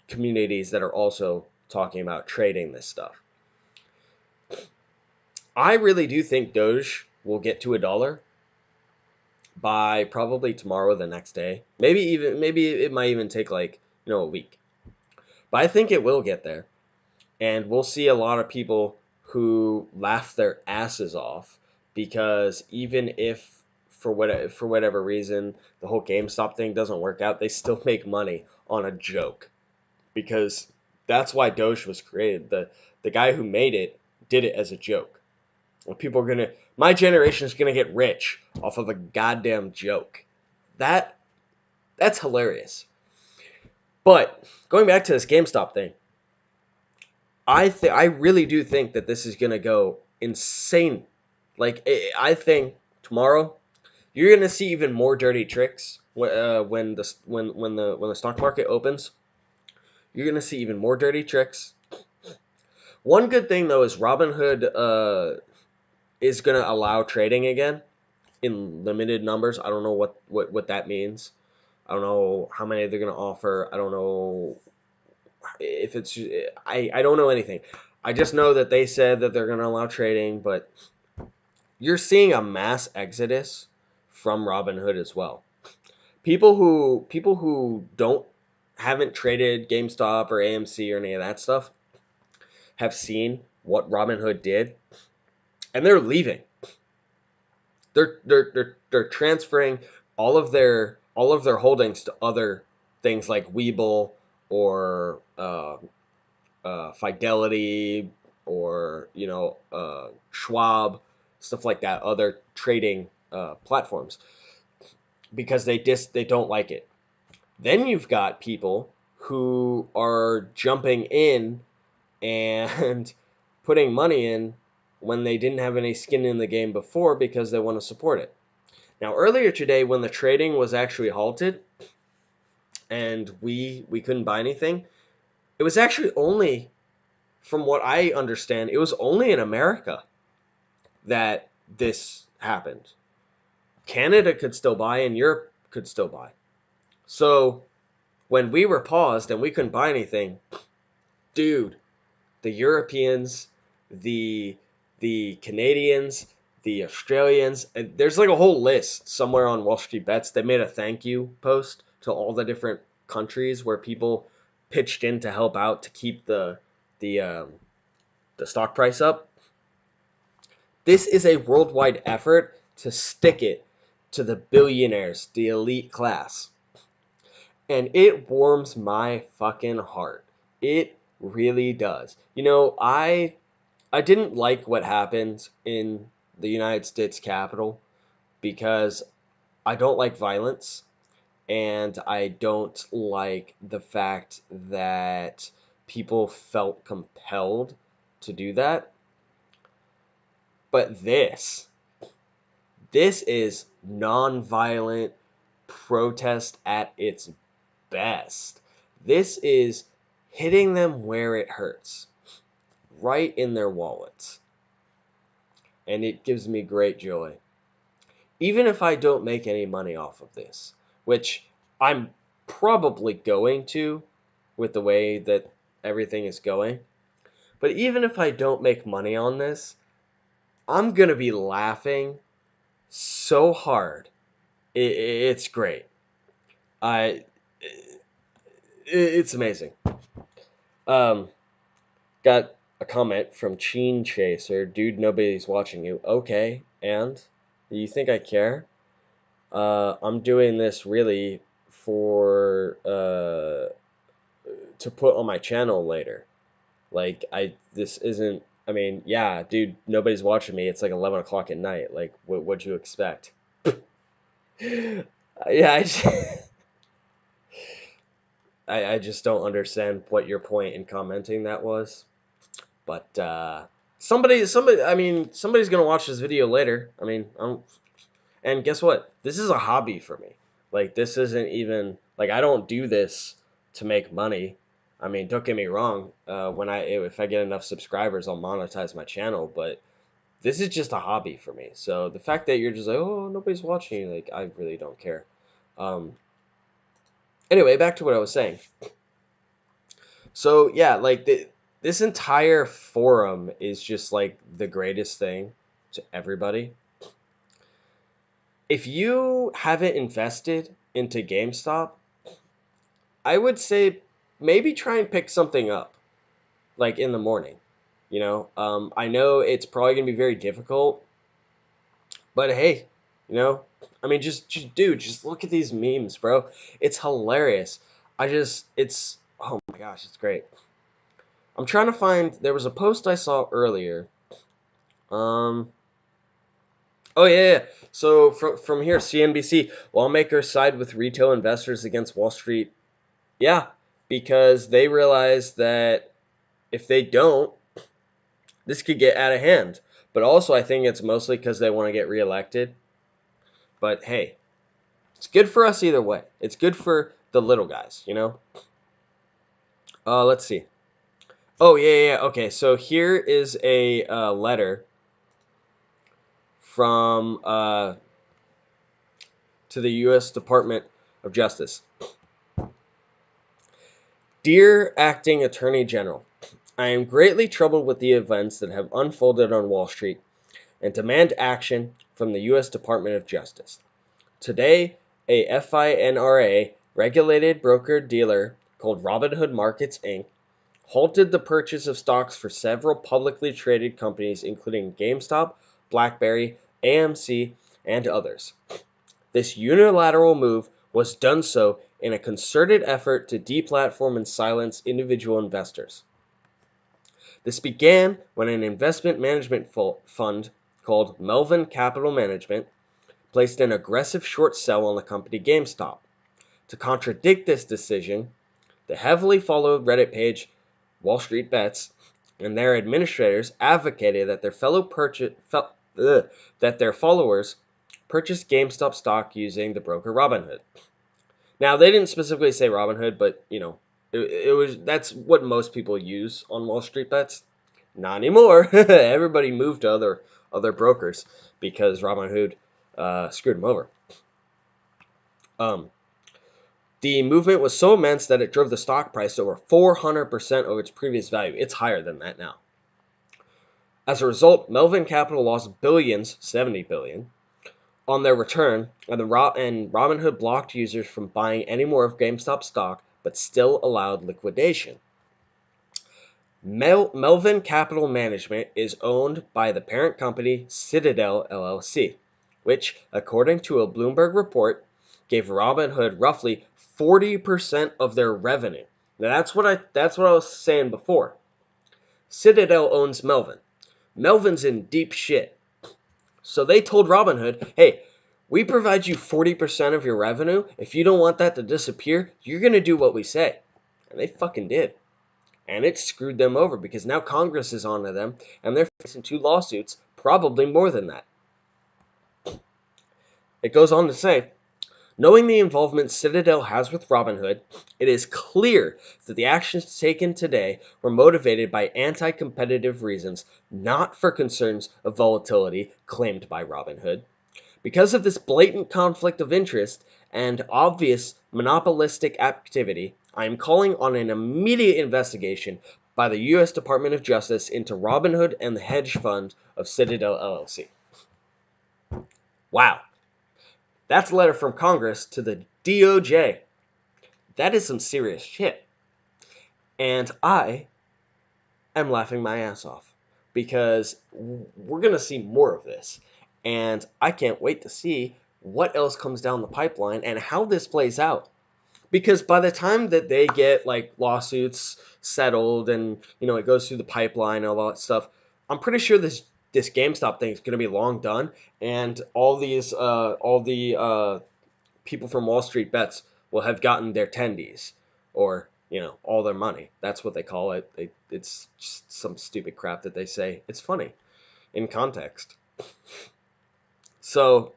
communities that are also talking about trading this stuff. I really do think Doge will get to $1 by probably tomorrow or the next day. Maybe it might even take like a week. But I think it will get there. And we'll see a lot of people who laugh their asses off because even if for whatever reason the whole GameStop thing doesn't work out, they still make money on a joke because that's why Doge was created. The guy who made it did it as a joke. People are gonna, my generation is gonna get rich off of a goddamn joke. That's hilarious. But going back to this GameStop thing, I really do think that this is gonna go insane. Like I think tomorrow you're gonna see even more dirty tricks when the stock market opens. You're gonna see even more dirty tricks. One good thing though is Robinhood is gonna allow trading again in limited numbers. I don't know what that means. I don't know how many they're gonna offer. I don't know if it's I don't know anything. I just know that they said that they're gonna allow trading, but you're seeing a mass exodus from Robinhood as well. People who don't haven't traded GameStop or AMC or any of that stuff have seen what Robinhood did, and they're leaving. They're transferring all of their holdings to other things like Webull or Fidelity or Schwab, stuff like that, other trading platforms because they don't like it. Then you've got people who are jumping in and putting money in when they didn't have any skin in the game before because they want to support it. Now, earlier today, when the trading was actually halted and we couldn't buy anything, it was actually only, from what I understand, it was only in America that this happened. Canada could still buy and Europe could still buy. So when we were paused and we couldn't buy anything, dude, the Europeans, the Canadians, the Australians, there's like a whole list somewhere on Wall Street Bets. They made a thank you post to all the different countries where people pitched in to help out to keep the the stock price up. This is a worldwide effort to stick it to the billionaires, the elite class. And it warms my fucking heart. It really does. I didn't like what happened in the United States Capitol because I don't like violence and I don't like the fact that people felt compelled to do that. But this is nonviolent protest at its best. This is hitting them where it hurts, right in their wallets. And it gives me great joy. Even if I don't make any money off of this, which I'm probably going to with the way that everything is going, but even if I don't make money on this, I'm going to be laughing so hard. It's great. I it's amazing. Um, got a comment from Cheen Chaser. Dude, nobody's watching you. Okay, and you think I care? I'm doing this really for to put on my channel later. Like this isn't. I mean, yeah, dude, nobody's watching me. It's like 11 o'clock at night. Like, what'd you expect? Yeah, I just don't understand what your point in commenting that was. But somebody, I mean, somebody's gonna watch this video later. I mean, and guess what? This is a hobby for me. Like, this isn't even like I don't do this to make money. I mean, don't get me wrong. When if I get enough subscribers, I'll monetize my channel. But this is just a hobby for me. So the fact that you're just like, oh, nobody's watching you, like, I really don't care. Um, anyway, back to what I was saying. So yeah, like this entire forum is just like the greatest thing to everybody. If you haven't invested into GameStop, I would say maybe try and pick something up like in the morning. I know it's probably gonna be very difficult, but hey, I mean, just look at these memes, bro. It's hilarious. It's oh my gosh, it's great. I'm trying to find. There was a post I saw earlier. Oh yeah. So from here, CNBC lawmakers side with retail investors against Wall Street. Yeah, because they realize that if they don't, this could get out of hand. But also, I think it's mostly because they want to get reelected. But hey, it's good for us either way. It's good for the little guys, you know. Let's see. Oh yeah. Okay, so here is a letter from to the U.S. Department of Justice. Dear Acting Attorney General, I am greatly troubled with the events that have unfolded on Wall Street and demand action from the U.S. Department of Justice. Today, a FINRA regulated broker-dealer called Robinhood Markets Inc. halted the purchase of stocks for several publicly traded companies including GameStop, BlackBerry, AMC, and others. This unilateral move was done so in a concerted effort to deplatform and silence individual investors. This began when an investment management fund called Melvin Capital Management placed an aggressive short sell on the company GameStop. To contradict this decision, the heavily followed Reddit page wallstreetbets and their administrators advocated that that their followers purchase GameStop stock using the broker Robinhood. Now, they didn't specifically say Robinhood, but it was that's what most people use on Wall Street Bets. Not anymore. Everybody moved to other brokers because Robinhood screwed them over. The movement was so immense that it drove the stock price to over 400% of its previous value. It's higher than that now. As a result, Melvin Capital lost billions, 70 billion, on their return, and Robinhood blocked users from buying any more of GameStop stock, but still allowed liquidation. Melvin Capital Management is owned by the parent company Citadel LLC, which, according to a Bloomberg report, gave Robinhood roughly 40% of their revenue. Now that's what I was saying before. Citadel owns Melvin. Melvin's in deep shit. So they told Robinhood, "Hey, we provide you 40% of your revenue. If you don't want that to disappear, you're going to do what we say." And they fucking did. And it screwed them over because now Congress is onto them and they're facing 2 lawsuits, probably more than that. It goes on to say, knowing the involvement Citadel has with Robinhood, it is clear that the actions taken today were motivated by anti-competitive reasons, not for concerns of volatility claimed by Robinhood. Because of this blatant conflict of interest and obvious monopolistic activity, I am calling on an immediate investigation by the U.S. Department of Justice into Robinhood and the hedge fund of Citadel LLC. Wow. That's a letter from Congress to the DOJ. That is some serious shit. And I am laughing my ass off because we're going to see more of this. And I can't wait to see what else comes down the pipeline and how this plays out. Because by the time that they get like lawsuits settled and it goes through the pipeline and all that stuff, I'm pretty sure this GameStop thing is going to be long done, and all the people from Wall Street Bets will have gotten their tendies, or all their money. That's what they call it. It's just some stupid crap that they say. It's funny in context. So,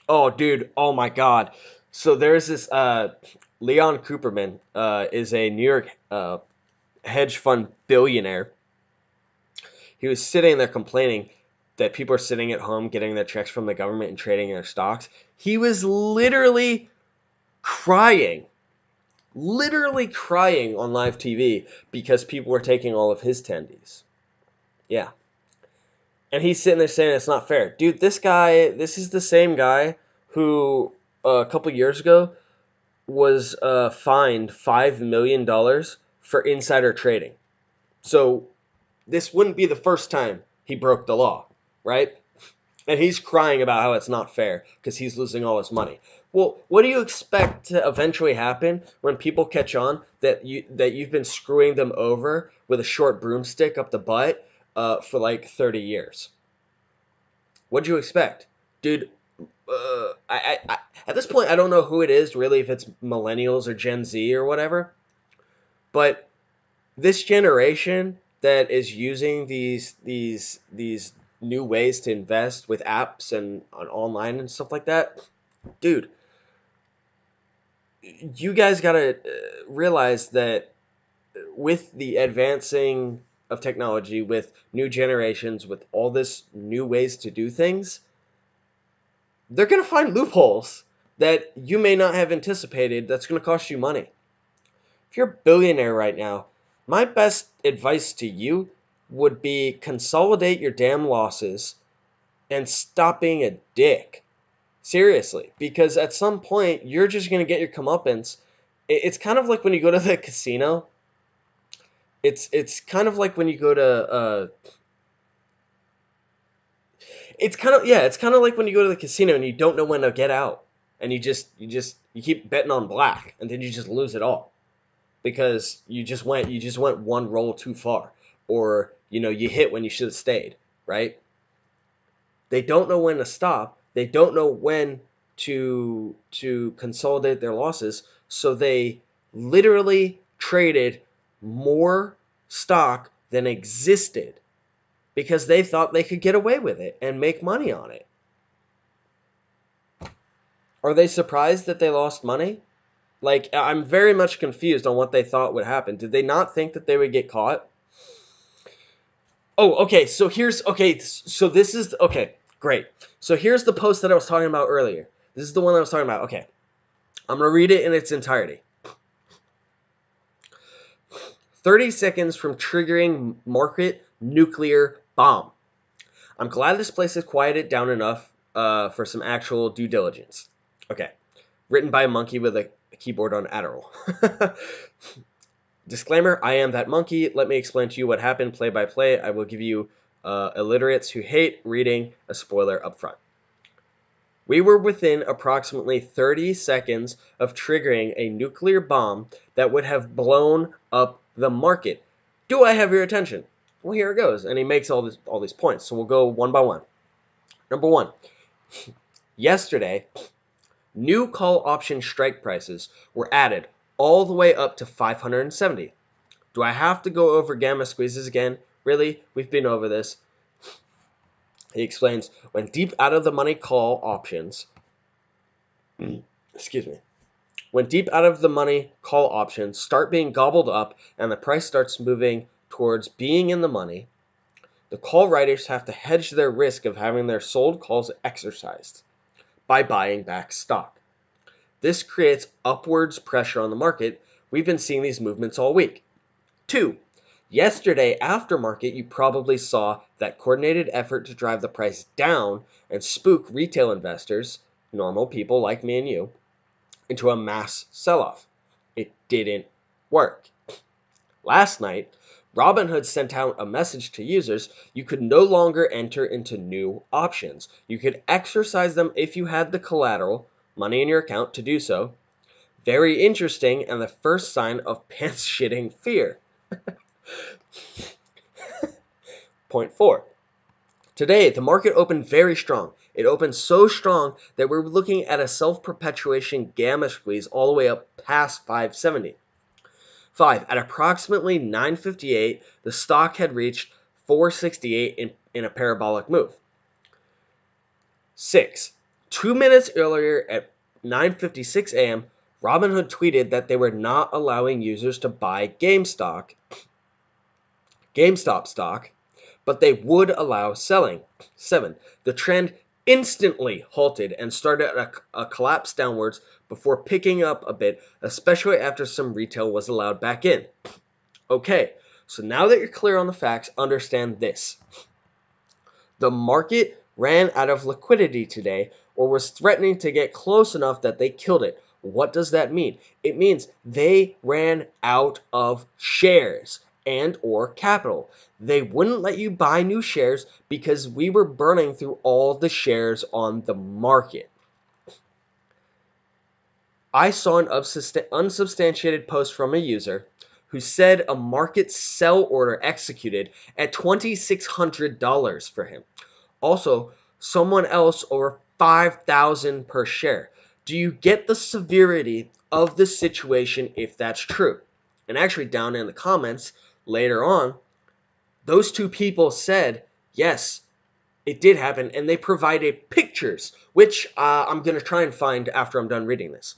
oh dude, oh my god. So there's this Leon Cooperman is a New York hedge fund billionaire. He was sitting there complaining that people are sitting at home getting their checks from the government and trading their stocks. He was crying, literally crying on live TV because people were taking all of his tendies. Yeah. And he's sitting there saying it's not fair. Dude, this is the same guy who a couple years ago was fined $5 million for insider trading. So this wouldn't be the first time he broke the law, right? And he's crying about how it's not fair because he's losing all his money. Well, what do you expect to eventually happen when people catch on that you've been screwing them over with a short broomstick up the butt for like 30 years? What do you expect? Dude, at this point, I don't know who it is really, if it's millennials or Gen Z or whatever, but this generation that is using these new ways to invest with apps and on online and stuff like that, dude, you guys gotta realize that with the advancing of technology, with new generations, with all this new ways to do things, they're gonna find loopholes that you may not have anticipated that's gonna cost you money. If you're a billionaire right now, my best advice to you would be consolidate your damn losses and stop being a dick. Seriously, because at some point you're just gonna get your comeuppance. It's kind of like when you go to the casino. It's kind of like when you go to it's kind of, yeah, it's kind of like when you go to the casino and you don't know when to get out, and you keep betting on black, and then you just lose it all because you just went one roll too far, or you hit when you should have stayed, right? They don't know when to stop. They don't know when to consolidate their losses, so they literally traded more stock than existed because they thought they could get away with it and make money on it. Are they surprised that they lost money? Like, I'm very much confused on what they thought would happen. Did they not think that they would get caught? Oh, okay. So this is okay. Great. So here's the post that I was talking about earlier. This is the one I was talking about. Okay. I'm going to read it in its entirety. 30 seconds from triggering market nuclear bomb. I'm glad this place has quieted down enough for some actual due diligence. Okay. Written by a monkey with a keyboard on Adderall. Disclaimer, I am that monkey. Let me explain to you what happened play by play. I will give you illiterates who hate reading a spoiler up front. We were within approximately 30 seconds of triggering a nuclear bomb that would have blown up the market. Do I have your attention? Well, here it goes. And he makes all these points. So we'll go one by one. Number one, yesterday, new call option strike prices were added all the way up to 570. Do I have to go over gamma squeezes again? Really? We've been over this. He explains, when deep out of the money call options, excuse me, when deep out of the money call options start being gobbled up and the price starts moving towards being in the money, the call writers have to hedge their risk of having their sold calls exercised by buying back stock. This creates upwards pressure on the market. We've been seeing these movements all week. 2. Yesterday, after market, you probably saw that coordinated effort to drive the price down and spook retail investors, normal people like me and you, into a mass sell-off. It didn't work. Last night, Robinhood sent out a message to users you could no longer enter into new options. You could exercise them if you had the collateral, money in your account, to do so. Very interesting, and the first sign of pants-shitting fear. Point 4. Today, the market opened very strong. It opened so strong that we're looking at a self-perpetuation gamma squeeze all the way up past 570. 5. At approximately 9:58, the stock had reached 468 in a parabolic move. 6. 2 minutes earlier at 9:56 a.m., Robinhood tweeted that they were not allowing users to buy GameStop stock, but they would allow selling. 7. The trend instantly halted and started a collapse downwards before picking up a bit, especially after some retail was allowed back in. Okay, so now that you're clear on the facts, understand this. The market ran out of liquidity today, or was threatening to get close enough that they killed it. What does that mean? It means they ran out of shares and or capital. They wouldn't let you buy new shares because we were burning through all the shares on the market. I saw an unsubstantiated post from a user who said a market sell order executed at $2,600 for him. Also, someone else over 5,000 per share. Do you get the severity of the situation if that's true? And actually, down in the comments later on, those two people said, yes, it did happen, and they provided pictures, which I'm going to try and find after I'm done reading this.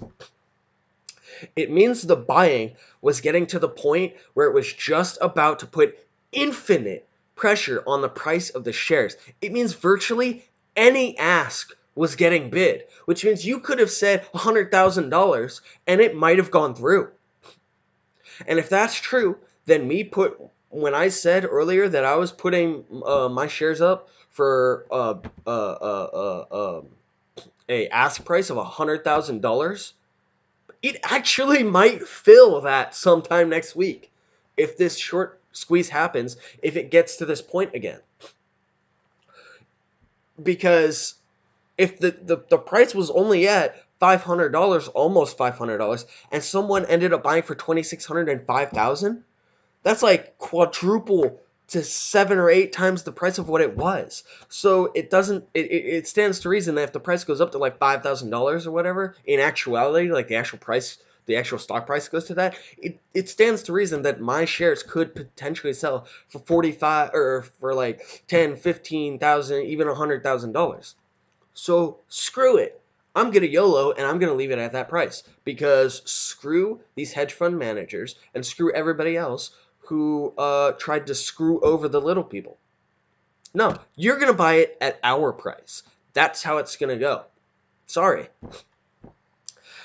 It means the buying was getting to the point where it was just about to put infinite pressure on the price of the shares. It means virtually any ask was getting bid, which means you could have said $100,000 and it might have gone through. And if that's true, then when I said earlier that I was putting my shares up for a ask price of $100,000, it actually might fill that sometime next week if this short squeeze happens, if it gets to this point again. Because if the price was only at $500, almost $500, and someone ended up buying for $2,600 and $5,000, that's like quadruple to 7 or 8 times the price of what it was. So it stands to reason that if the price goes up to like $5,000 or whatever, in actuality, like the actual stock price goes to that, it stands to reason that my shares could potentially sell for 45 or for like 10, 15,000, even $100,000. So screw it. I'm going to YOLO and I'm going to leave it at that price because screw these hedge fund managers and screw everybody else who tried to screw over the little people. No, you're going to buy it at our price. That's how it's going to go. Sorry.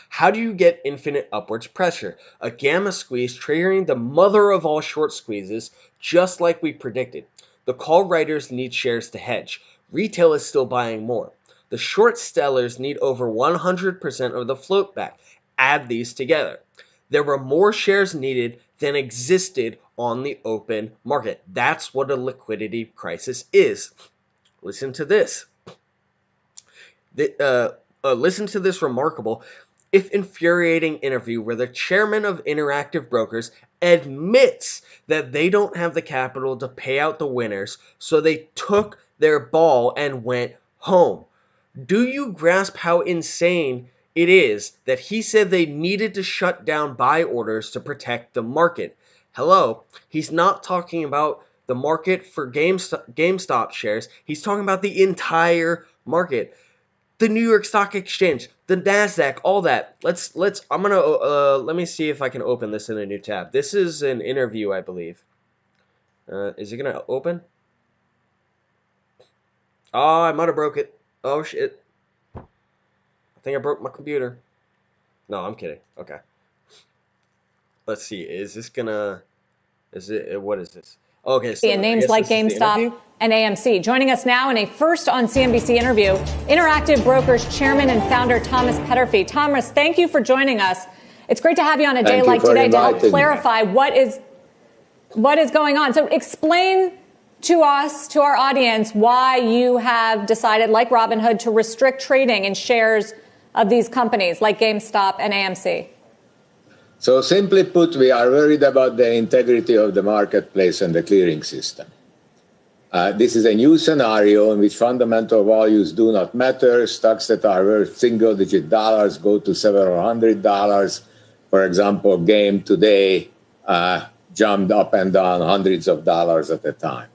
How do you get infinite upwards pressure? A gamma squeeze triggering the mother of all short squeezes, just like we predicted. The call writers need shares to hedge. Retail is still buying more. The short sellers need over 100% of the float back. Add these together. There were more shares needed than existed on the open market. That's what a liquidity crisis is. Listen to this. Listen to this remarkable, if infuriating interview where the chairman of Interactive Brokers admits that they don't have the capital to pay out the winners, so they took their ball and went home. Do you grasp how insane it is that he said they needed to shut down buy orders to protect the market? Hello, he's not talking about the market for GameStop shares. He's talking about the entire market. The New York Stock Exchange, the Nasdaq, all that. Let me see if I can open this in a new tab. This is an interview, I believe. Is it gonna open? Oh, I might have broke it. Oh shit. I think I broke my computer. No, I'm kidding. Okay. Let's see. Is it, what is this? Okay, so and names like GameStop and AMC. Joining us now in a first on CNBC interview, Interactive Brokers Chairman and Founder Thomas Peterffy. Thomas, thank you for joining us. It's great to have you on a day like today to help clarify what is going on. So explain to us, to our audience, why you have decided, like Robinhood, to restrict trading in shares of these companies like GameStop and AMC. So simply put, we are worried about the integrity of the marketplace and the clearing system. This is a new scenario in which fundamental values do not matter. Stocks that are worth single-digit dollars go to several $100s. For example, Game today jumped up and down hundreds of dollars at a time.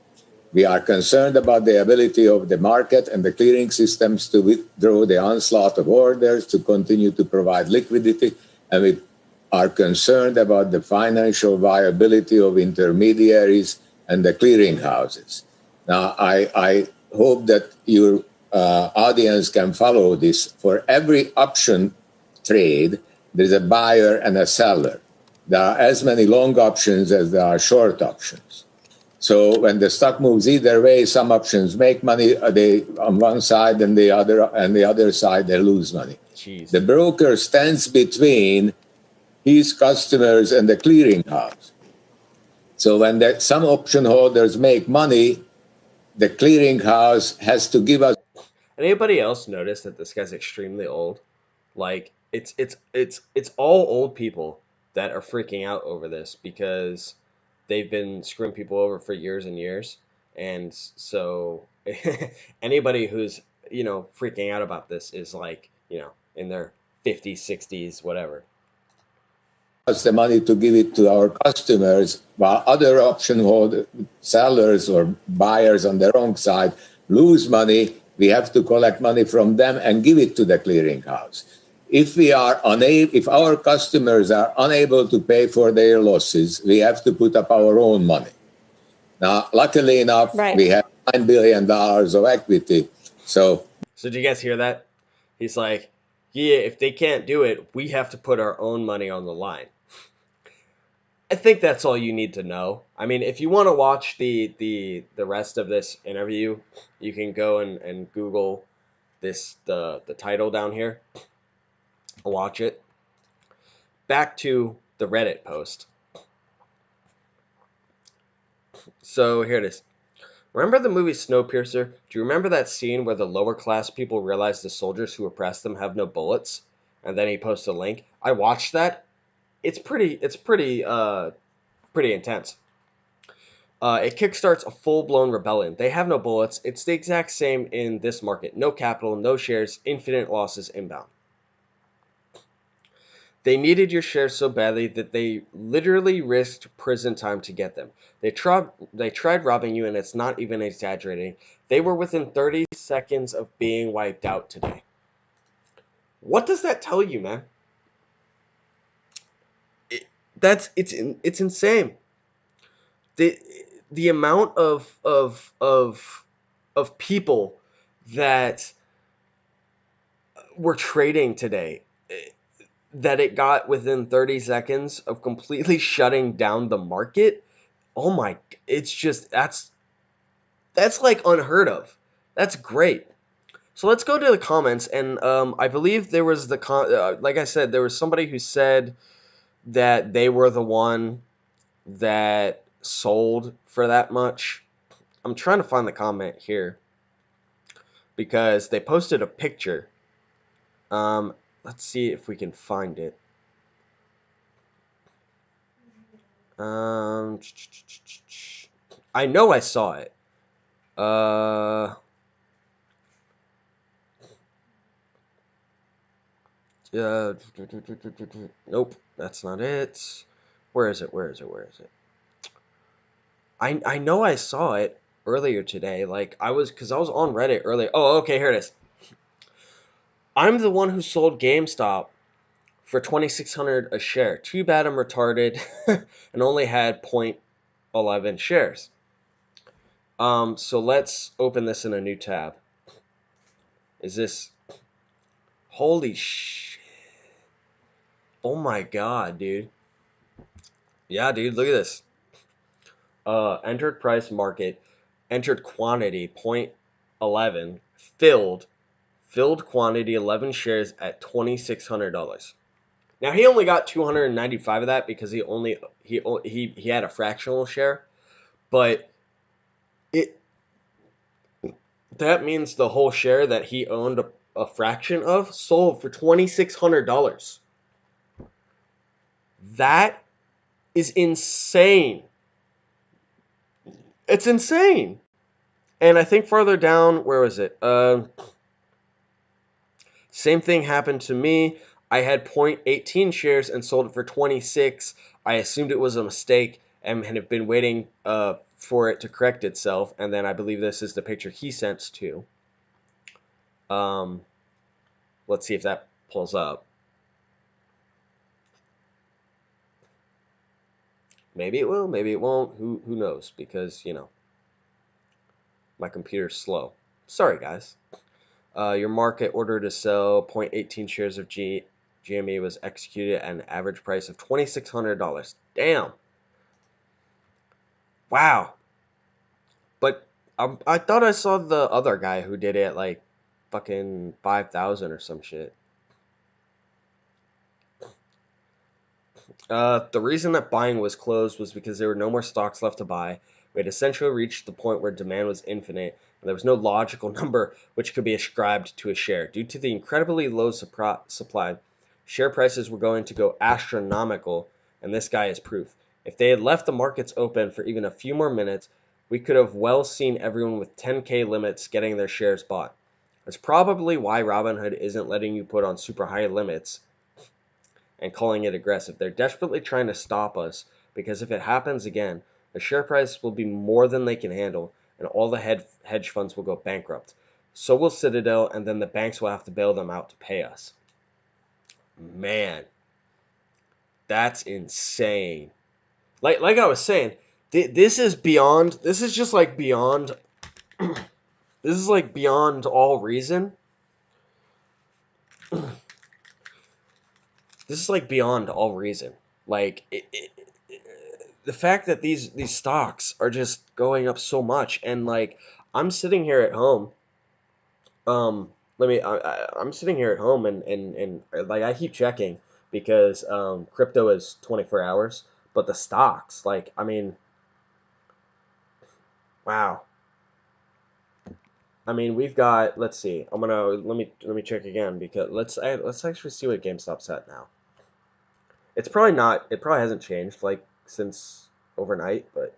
We are concerned about the ability of the market and the clearing systems to withdraw the onslaught of orders, to continue to provide liquidity, and we are concerned about the financial viability of intermediaries and the clearing houses. Now, I hope that your audience can follow this. For every option trade, there's a buyer and a seller. There are as many long options as there are short options. So when the stock moves either way, some options make money on one side, and the other side they lose money. Jeez. The broker stands between his customers and the clearing house. So when some option holders make money, the clearing house has to give us. Anybody else notice that this guy's extremely old? Like it's all old people that are freaking out over this because they've been screwing people over for years and years. And so anybody who's freaking out about this is like, in their 50s, 60s, whatever. Us the money to give it to our customers, while other option holder sellers or buyers on the wrong side lose money. We have to collect money from them and give it to the clearinghouse. If our customers are unable to pay for their losses, we have to put up our own money. Now, luckily enough, we have $9 billion of equity. So did you guys hear that? He's like, yeah, if they can't do it, we have to put our own money on the line. I think that's all you need to know. I mean, if you want to watch the rest of this interview, you can go and Google the title down here. Watch it. Back to the Reddit post. So here it is. Remember the movie Snowpiercer? Do you remember that scene where the lower class people realize the soldiers who oppress them have no bullets? And then he posts a link. I watched that. It's pretty intense. It kickstarts a full-blown rebellion. They have no bullets. It's the exact same in this market. No capital, no shares, infinite losses inbound. They needed your shares so badly that they literally risked prison time to get them. They tried robbing you, and it's not even exaggerating. They were within 30 seconds of being wiped out today. What does that tell you, man? It's insane. The amount of people that were trading today, that it got within 30 seconds of completely shutting down the market. Oh my, it's just, that's like unheard of. That's great. So let's go to the comments, and I believe there was like I said, there was somebody who said that they were the one that sold for that much. I'm trying to find the comment here because they posted a picture. Let's see if we can find it. I know I saw it. Nope, that's not it. Where is it? I know I saw it earlier today. Like because I was on Reddit earlier. Oh, okay, here it is. I'm the one who sold GameStop for $2,600 a share. Too bad I'm retarded and only had 0.11 shares. So let's open this in a new tab. Is this... Holy shit. Oh my god, dude. Yeah, dude, look at this. Entered price market. Entered quantity 0.11. Filled quantity 11 shares at $2,600. Now he only got 295 of that because he had a fractional share, but that means the whole share that he owned a fraction of sold for $2,600. That is insane. It's insane. And I think further down, where was it? Same thing happened to me. I had 0.18 shares and sold it for 26. I assumed it was a mistake and have been waiting for it to correct itself. And then I believe this is the picture he sent to. Let's see if that pulls up. Maybe it will, maybe it won't. Who knows? Because, my computer's slow. Sorry, guys. Your market order to sell 0.18 shares of GME was executed at an average price of $2,600. Damn. Wow. But I thought I saw the other guy who did it at like fucking 5,000 or some shit. The reason that buying was closed was because there were no more stocks left to buy. We had essentially reached the point where demand was infinite, and there was no logical number which could be ascribed to a share. Due to the incredibly low supply, share prices were going to go astronomical, and this guy is proof. If they had left the markets open for even a few more minutes, we could have well seen everyone with 10K limits getting their shares bought. That's probably why Robinhood isn't letting you put on super high limits and calling it aggressive. They're desperately trying to stop us because if it happens again, the share price will be more than they can handle and all the hedge funds will go bankrupt. So will Citadel, and then the banks will have to bail them out to pay us. Man, that's insane. Like I was saying, this is beyond. This is just like beyond. This is like beyond all reason. This is like beyond all reason. Like the fact that these stocks are just going up so much, and like I'm sitting here at home. I'm sitting here at home and like I keep checking because crypto is 24 hours, but the stocks, like I mean, wow. I mean, we've got. Let's see. Let me check again because let's actually see what GameStop's at now. It's probably not. It probably hasn't changed like since overnight, but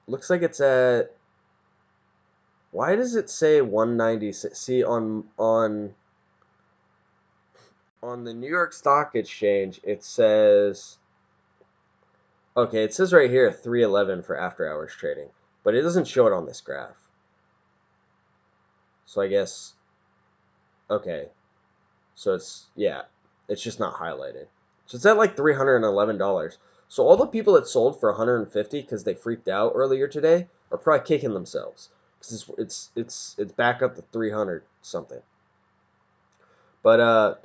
looks like it's at. Why does it say 196? See on the New York Stock Exchange, it says. Okay, it says right here 311 for after hours trading, but it doesn't show it on this graph. So I guess. Okay, so it's just not highlighted. So it's at like $311. So all the people that sold for 150 because they freaked out earlier today are probably kicking themselves because it's back up to 300 something. But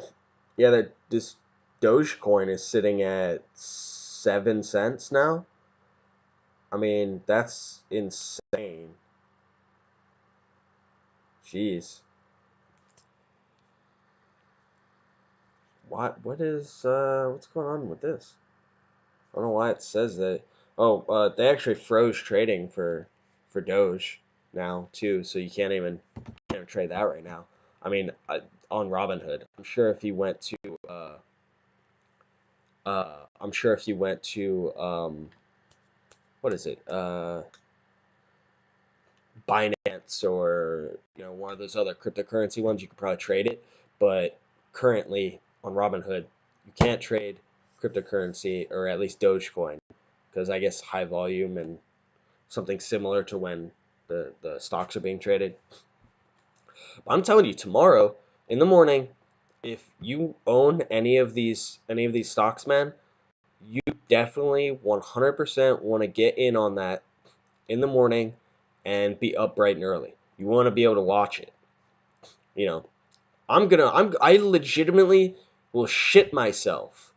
yeah, this Dogecoin is sitting at 7 cents now. I mean, that's insane. Jeez. What's going on with this? I don't know why it says that. Oh, they actually froze trading for Doge now too, so you can't trade that right now. I mean, on Robinhood, I'm sure if you went to what is it, Binance or one of those other cryptocurrency ones, you could probably trade it. But currently on Robinhood, you can't trade cryptocurrency or at least Dogecoin because I guess high volume and something similar to when the stocks are being traded. But I'm telling you, tomorrow in the morning, if you own any of these stocks, man, you definitely 100% want to get in on that in the morning and be up bright and early. You want to be able to watch it. You know, I legitimately will shit myself,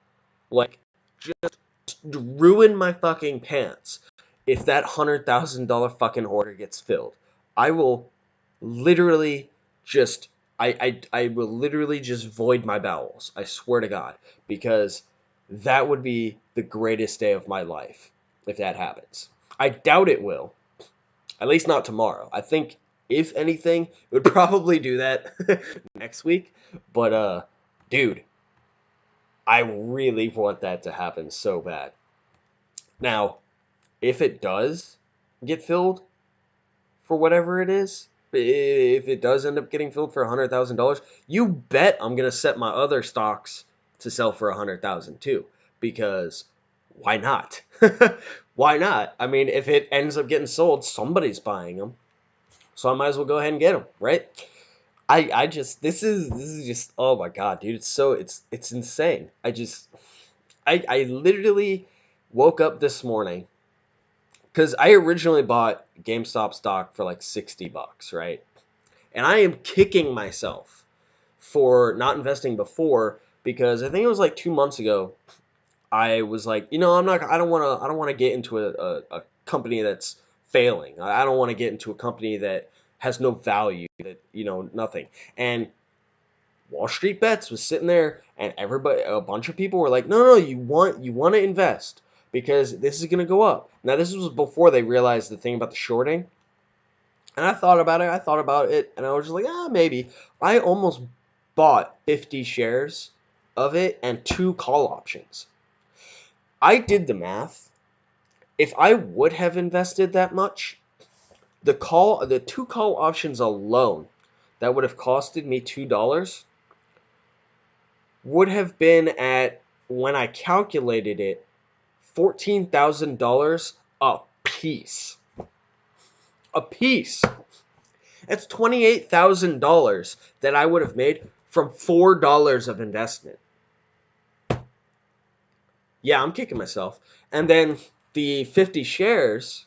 like just ruin my fucking pants if that $100,000 fucking order gets filled. I will literally just I will literally just void my bowels. I swear to God, because that would be the greatest day of my life if that happens. I doubt it will. At least not tomorrow. I think if anything, it would probably do that next week. But dude, I really want that to happen so bad. Now, if it does get filled for whatever it is, if it does end up getting filled for $100,000, you bet I'm gonna set my other stocks to sell for $100,000 too, because why not? Why not? I mean, if it ends up getting sold, somebody's buying them, so I might as well go ahead and get them, right? I just this is just, oh my god, dude, it's insane. I literally woke up this morning because I originally bought GameStop stock for like $60, right? And I am kicking myself for not investing before because I think it was like 2 months ago. I was like, I don't want to get into a company that's failing. I don't want to get into a company that has no value, that nothing. And Wall Street Bets was sitting there, and a bunch of people were like, no, you want to invest because this is going to go up. Now this was before they realized the thing about the shorting, and I thought about it, and I was just like, maybe. I almost bought 50 shares of it and 2 call options. I did the math. If I would have invested that much, the 2 call options alone that would have costed me $2 would have been at, when I calculated it, $14,000 a piece. A piece. That's $28,000 that I would have made from $4 of investment. Yeah, I'm kicking myself. And then the 50 shares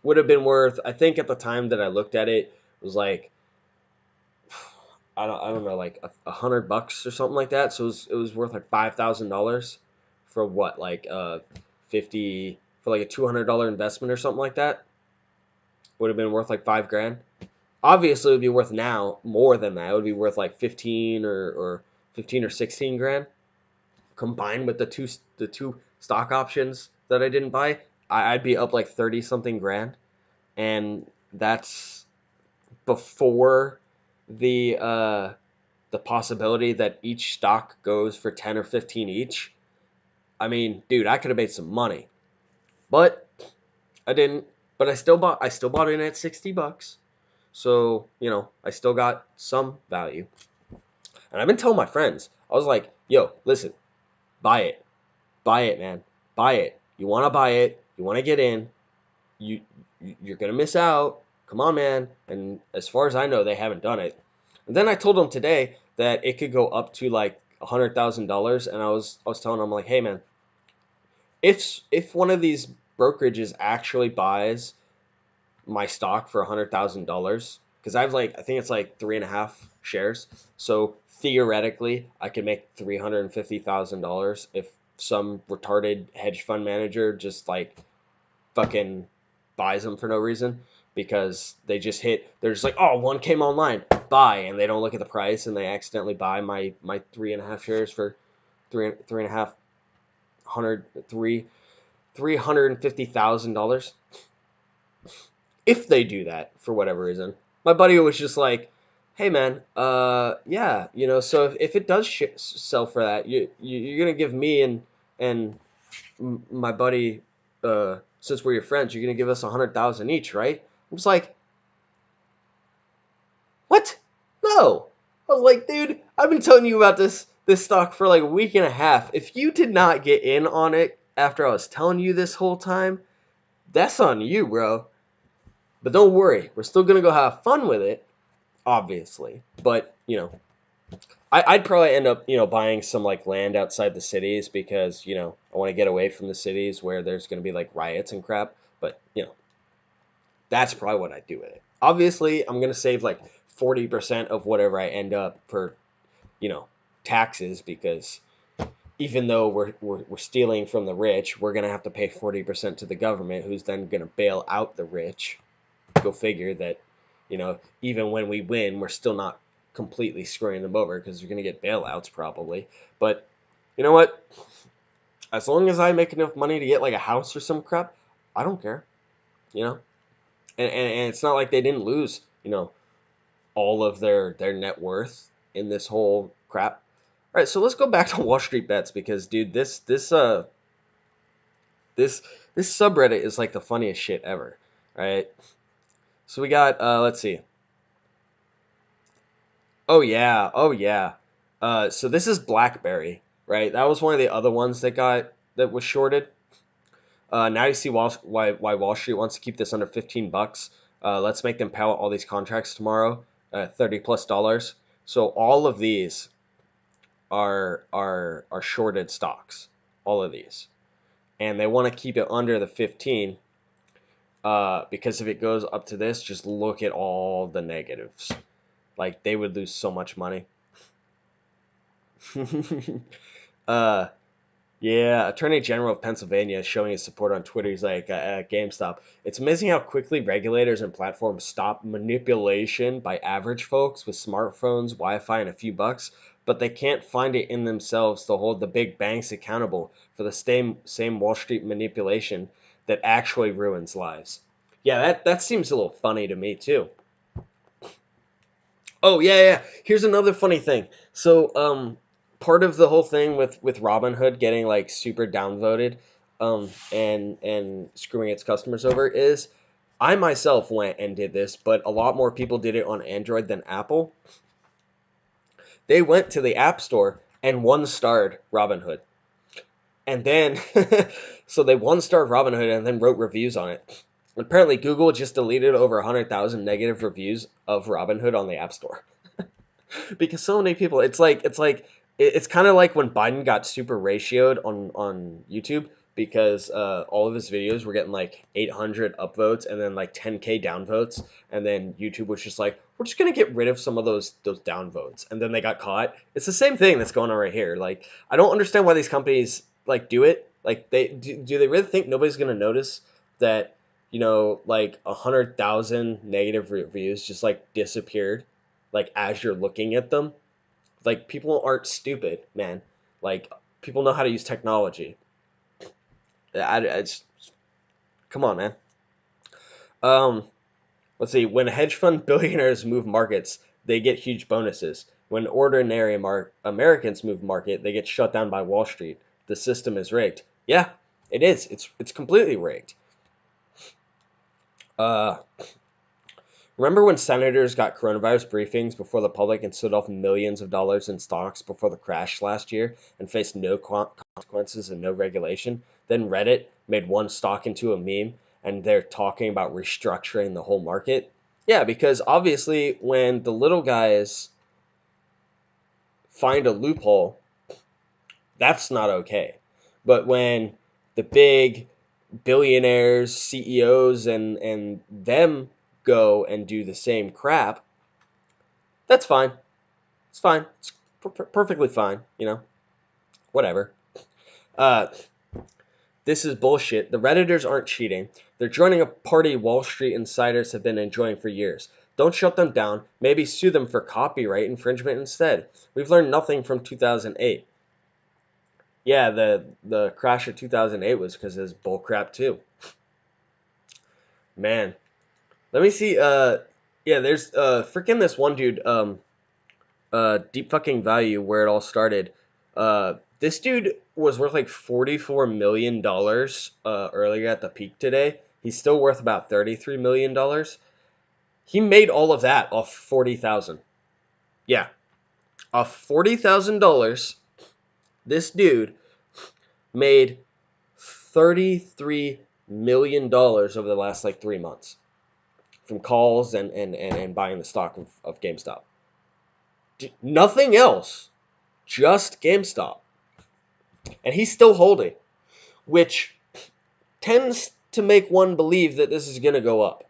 would have been worth, I think at the time that I looked at it, it was like, I don't know, like $100 or something like that. So it was worth like $5,000 for what, like 50 for like a $200 investment or something like that. Would have been worth like $5,000. Obviously, it would be worth now more than that. It would be worth like 15 or 15 or 16 grand combined with the two stock options that I didn't buy. I'd be up like 30 something grand, and that's before the possibility that each stock goes for 10 or 15 each. I mean, dude, I could have made some money, but I didn't. But I still bought in at $60. So, I still got some value. And I've been telling my friends, I was like, yo, listen, buy it. Buy it, man. Buy it. You want to buy it. You want to get in. You're going to miss out. Come on, man. And as far as I know, they haven't done it. And then I told them today that it could go up to like $100,000. And I was telling them, like, hey, man, if one of these brokerages actually buys my stock for $100,000, because I think it's like 3.5 shares. So theoretically, I could make $350,000 if some retarded hedge fund manager just like fucking buys them for no reason, because they're just like, oh, one came online, buy, and they don't look at the price and they accidentally buy my 3.5 shares for $350,000. If they do that for whatever reason. My buddy was just like, hey man, yeah, so if it does sell for that, you're gonna give me and my buddy, since we're your friends, you're gonna give us 100,000 each, right? I was like, what? No. I was like, dude, I've been telling you about this stock for like a week and a half. If you did not get in on it after I was telling you this whole time, that's on you, bro. But don't worry, we're still gonna go have fun with it, obviously. But I'd probably end up buying some like land outside the cities, because I want to get away from the cities where there's gonna be like riots and crap. But that's probably what I'd do with it. Obviously, I'm gonna save like 40% of whatever I end up for taxes, because even though we're stealing from the rich, we're gonna have to pay 40% to the government, who's then gonna bail out the rich. Go figure that, even when we win, we're still not completely screwing them over, because you're going to get bailouts probably. But you know what? As long as I make enough money to get like a house or some crap, I don't care. And it's not like they didn't lose, all of their net worth in this whole crap. All right, so let's go back to Wall Street Bets, because dude, this subreddit is like the funniest shit ever. Right? So we got, let's see. Oh yeah. So this is BlackBerry, right? That was one of the other ones that was shorted. Now you see why Wall Street wants to keep this under $15. Let's make them pay out all these contracts tomorrow, $30+. So all of these are shorted stocks, all of these, and they want to keep it under the 15. Because if it goes up to this, just look at all the negatives. Like, they would lose so much money. Yeah, Attorney General of Pennsylvania is showing his support on Twitter. He's like, GameStop. It's amazing how quickly regulators and platforms stop manipulation by average folks with smartphones, Wi-Fi, and a few bucks, but they can't find it in themselves to hold the big banks accountable for the same Wall Street manipulation that actually ruins lives. Yeah, that seems a little funny to me, too. Oh, yeah. Here's another funny thing. So, part of the whole thing with Robinhood getting like super downvoted, and screwing its customers over is I myself went and did this, but a lot more people did it on Android than Apple. They went to the App Store and one-starred Robinhood. And then, so they one-starred Robinhood and then wrote reviews on it. Apparently, Google just deleted over 100,000 negative reviews of Robinhood on the App Store. Because so many people, it's kind of like when Biden got super ratioed on YouTube because all of his videos were getting like 800 upvotes and then like 10K downvotes, and then YouTube was just like, we're just gonna get rid of some of those downvotes, and then they got caught. It's the same thing that's going on right here. Like, I don't understand why these companies like do it. Like, they do they really think nobody's gonna notice that, like 100,000 negative reviews just like disappeared, like as you're looking at them? Like, people aren't stupid, man. Like, people know how to use technology. It's come on, man. Um, let's see. When hedge fund billionaires move markets, they get huge bonuses. When ordinary Americans move market, they get shut down by Wall Street. The system is rigged. Yeah, it is. It's completely rigged. Uh, Remember when senators got coronavirus briefings before the public and stood off millions of dollars in stocks before the crash last year and faced no consequences and no regulation? Then Reddit made one stock into a meme and they're talking about restructuring the whole market. Yeah, because obviously when the little guys find a loophole, that's not okay. But when the big billionaires, CEOs, and them go and do the same crap, that's fine. It's fine. It's perfectly fine. Whatever. Uh, this is bullshit. The Redditors aren't cheating. They're joining a party Wall Street insiders have been enjoying for years. Don't shut them down. Maybe sue them for copyright infringement instead. We've learned nothing from 2008. Yeah, the crash of 2008 was because of this bullcrap too. Man, let me see. Yeah, there's freaking this one dude. Deep fucking value, where it all started. This dude was worth like $44 million earlier at the peak today. He's still worth about $33 million. He made all of that off 40,000. Yeah, off $40,000. This dude made $33 million over the last like 3 months from calls and buying the stock of GameStop. Nothing else, just GameStop. And he's still holding, which tends to make one believe that this is going to go up.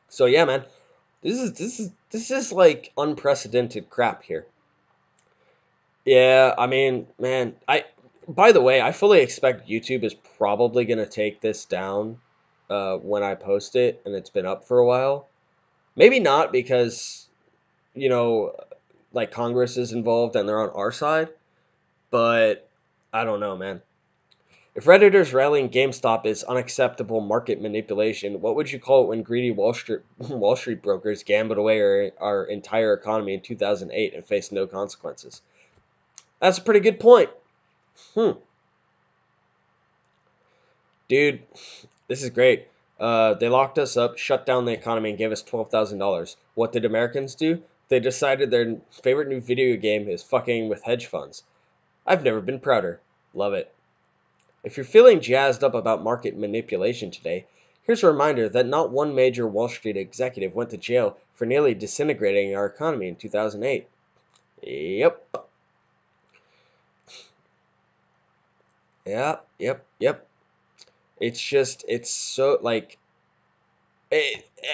So yeah, man, this is like unprecedented crap here. Yeah, I mean, man, by the way, I fully expect YouTube is probably going to take this down when I post it and it's been up for a while. Maybe not because, like Congress is involved and they're on our side, but I don't know, man. If Redditors rallying GameStop is unacceptable market manipulation, what would you call it when greedy Wall Street brokers gambled away our entire economy in 2008 and faced no consequences? That's a pretty good point. Dude, this is great. They locked us up, shut down the economy, and gave us $12,000. What did Americans do? They decided their favorite new video game is fucking with hedge funds. I've never been prouder. Love it. If you're feeling jazzed up about market manipulation today, here's a reminder that not one major Wall Street executive went to jail for nearly disintegrating our economy in 2008. Yep. Yep. It's so, like,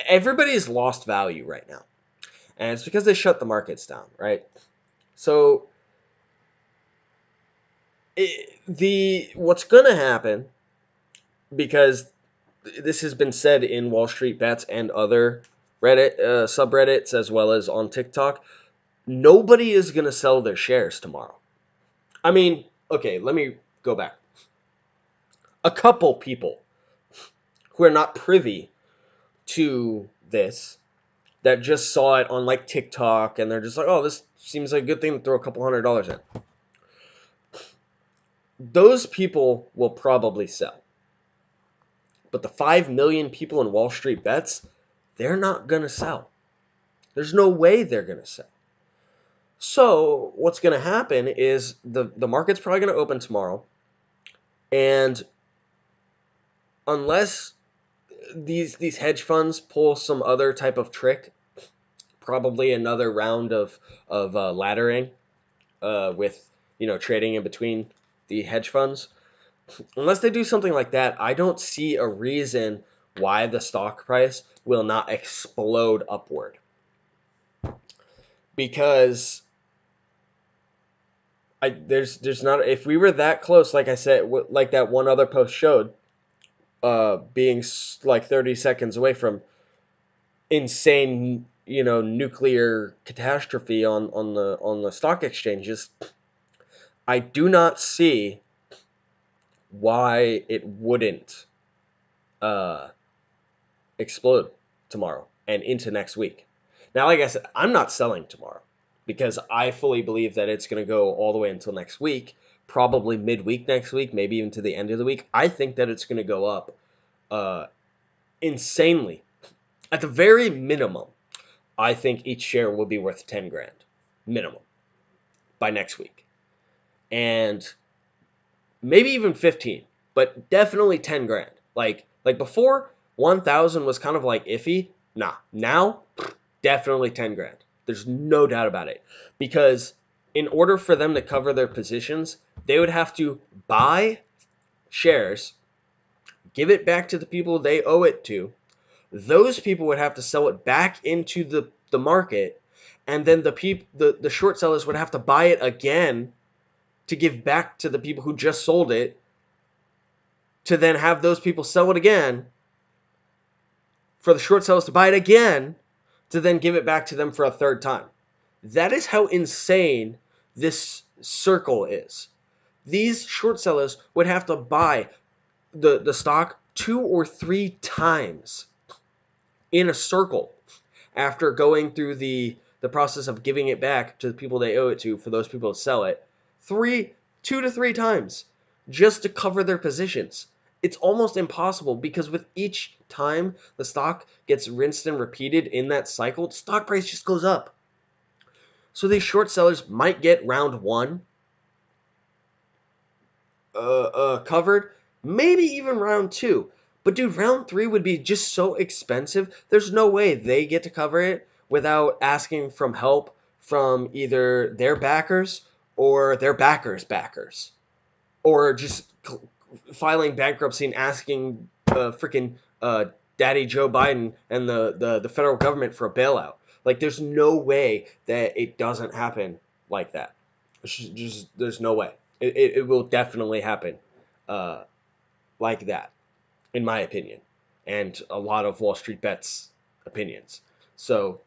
everybody's lost value right now. And it's because they shut the markets down, right? So, what's going to happen, because this has been said in Wall Street Bets and other Reddit subreddits as well as on TikTok, nobody is going to sell their shares tomorrow. I mean, okay, let me go back. A couple people who are not privy to this, that just saw it on like TikTok and they're just like, oh, this seems like a good thing to throw a couple $100 in. Those people will probably sell. But the 5 million people in Wall Street Bets, they're not going to sell. There's no way they're going to sell. So what's going to happen is the market's probably going to open tomorrow. And unless these hedge funds pull some other type of trick, probably another round of laddering with trading in between the hedge funds. Unless they do something like that, I don't see a reason why the stock price will not explode upward. Because there's not, if we were that close, like I said, like that one other post showed, being like 30 seconds away from insane, nuclear catastrophe on the stock exchanges, I do not see why it wouldn't explode tomorrow and into next week. Now, like I said, I'm not selling tomorrow because I fully believe that it's going to go all the way until next week, probably midweek next week, maybe even to the end of the week. I think that it's going to go up insanely. At the very minimum, I think each share will be worth 10 grand minimum by next week. And maybe even 15, but definitely 10 grand. Like before, 1,000 was kind of like iffy. Nah, now definitely 10 grand. There's no doubt about it. Because in order for them to cover their positions, they would have to buy shares, give it back to the people they owe it to. Those people would have to sell it back into the market, and then the short sellers would have to buy it again to give back to the people who just sold it, to then have those people sell it again, for the short sellers to buy it again, to then give it back to them for a third time. That is how insane this circle is. These short sellers would have to buy the stock 2 or 3 times in a circle after going through the process of giving it back to the people they owe it to for those people to sell it 2 to 3 times just to cover their positions. It's almost impossible because with each time the stock gets rinsed and repeated in that cycle, the stock price just goes up. So these short sellers might get round 1 covered, maybe even round 2. But dude, round 3 would be just so expensive. There's no way they get to cover it without asking from help from either their backers or their backers, or just filing bankruptcy and asking freaking Daddy Joe Biden and the federal government for a bailout. Like, there's no way that it doesn't happen like that. There's no way. It will definitely happen like that, in my opinion, and a lot of Wall Street Bets opinions. So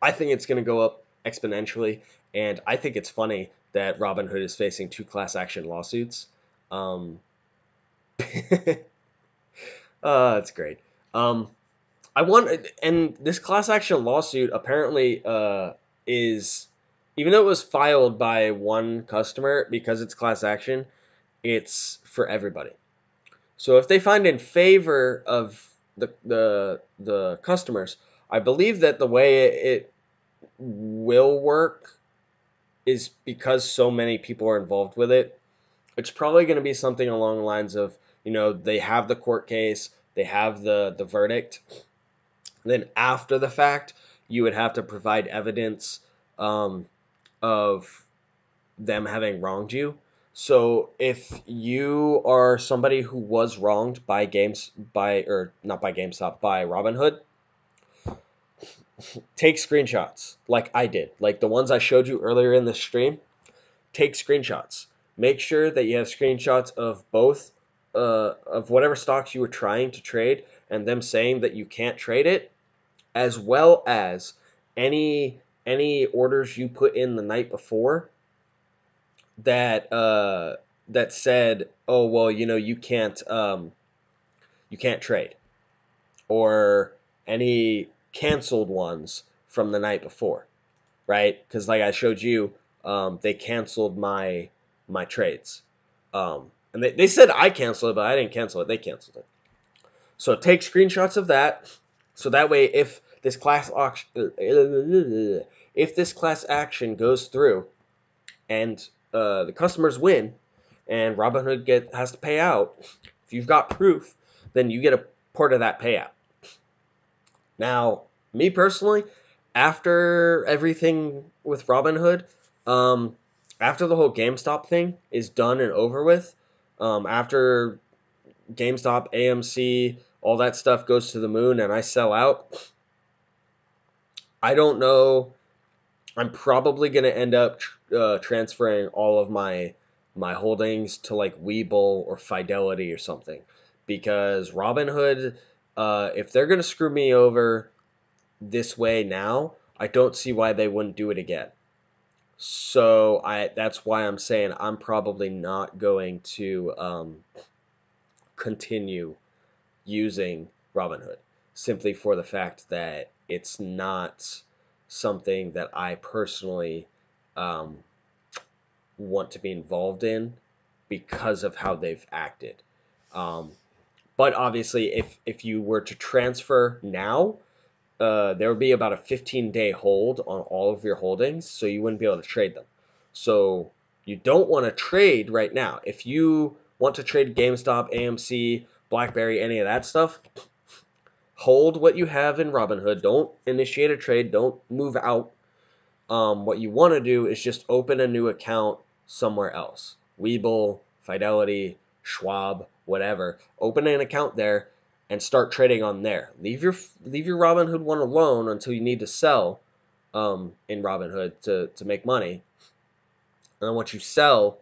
I think it's going to go up exponentially, and I think it's funny that Robinhood is facing 2 class action lawsuits. That's great. And this class action lawsuit apparently is, even though it was filed by one customer, because it's class action, it's for everybody. So if they find in favor of the customers, I believe that the way it will work is because so many people are involved with it. It's probably going to be something along the lines of, they have the court case, they have the verdict. Then after the fact, you would have to provide evidence of them having wronged you. So if you are somebody who was wronged by Robinhood, take screenshots like I did, like the ones I showed you earlier in the stream. Take screenshots. Make sure that you have screenshots of both of whatever stocks you were trying to trade and them saying that you can't trade it, as well as any orders you put in the night before that said, oh well, you can't trade, or any canceled ones from the night before, right? Because like I showed you, they canceled my trades, and they said I canceled it, but I didn't cancel it. They canceled it. So take screenshots of that, so that way if this class action goes through and the customers win, and Robinhood has to pay out, if you've got proof, then you get a part of that payout. Now, me personally, after everything with Robinhood, after the whole GameStop thing is done and over with, after GameStop, AMC, all that stuff goes to the moon and I sell out, I don't know. I'm probably going to end up transferring all of my holdings to like Webull or Fidelity or something, because Robinhood, if they're going to screw me over this way now, I don't see why they wouldn't do it again. So that's why I'm saying I'm probably not going to continue using Robinhood, simply for the fact that it's not something that I personally want to be involved in because of how they've acted. But obviously, if you were to transfer now, there would be about a 15-day hold on all of your holdings, so you wouldn't be able to trade them. So you don't want to trade right now. If you want to trade GameStop, AMC, BlackBerry, any of that stuff, hold what you have in Robinhood. Don't initiate a trade. Don't move out. What you want to do is just open a new account somewhere else. Webull, Fidelity, Schwab, whatever. Open an account there and start trading on there. Leave your Robinhood one alone until you need to sell in Robinhood to make money. And then once you sell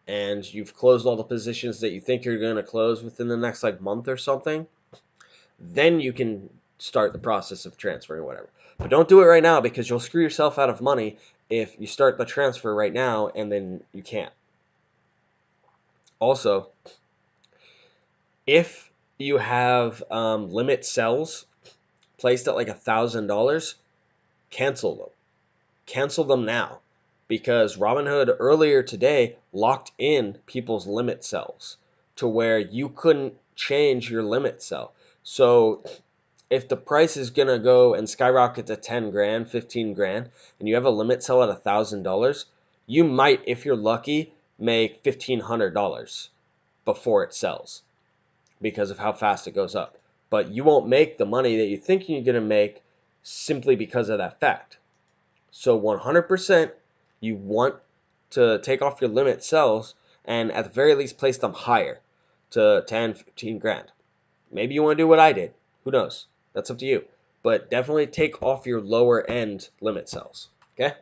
and you've closed all the positions that you think you're going to close within the next like month or something, then you can start the process of transferring or whatever. But don't do it right now, because you'll screw yourself out of money if you start the transfer right now and then you can't. Also, if you have limit sells placed at like $1,000, cancel them. Cancel them now, because Robinhood earlier today locked in people's limit sells to where you couldn't change your limit sell. So if the price is gonna go and skyrocket to 10 grand, 15 grand, and you have a limit sell at $1,000, you might, if you're lucky, make $1,500 before it sells because of how fast it goes up. But you won't make the money that you think you're gonna make simply because of that fact. So 100%, you want to take off your limit sells and at the very least place them higher to 10, 15 grand. Maybe you want to do what I did. Who knows? That's up to you. But definitely take off your lower end limit sells. Okay?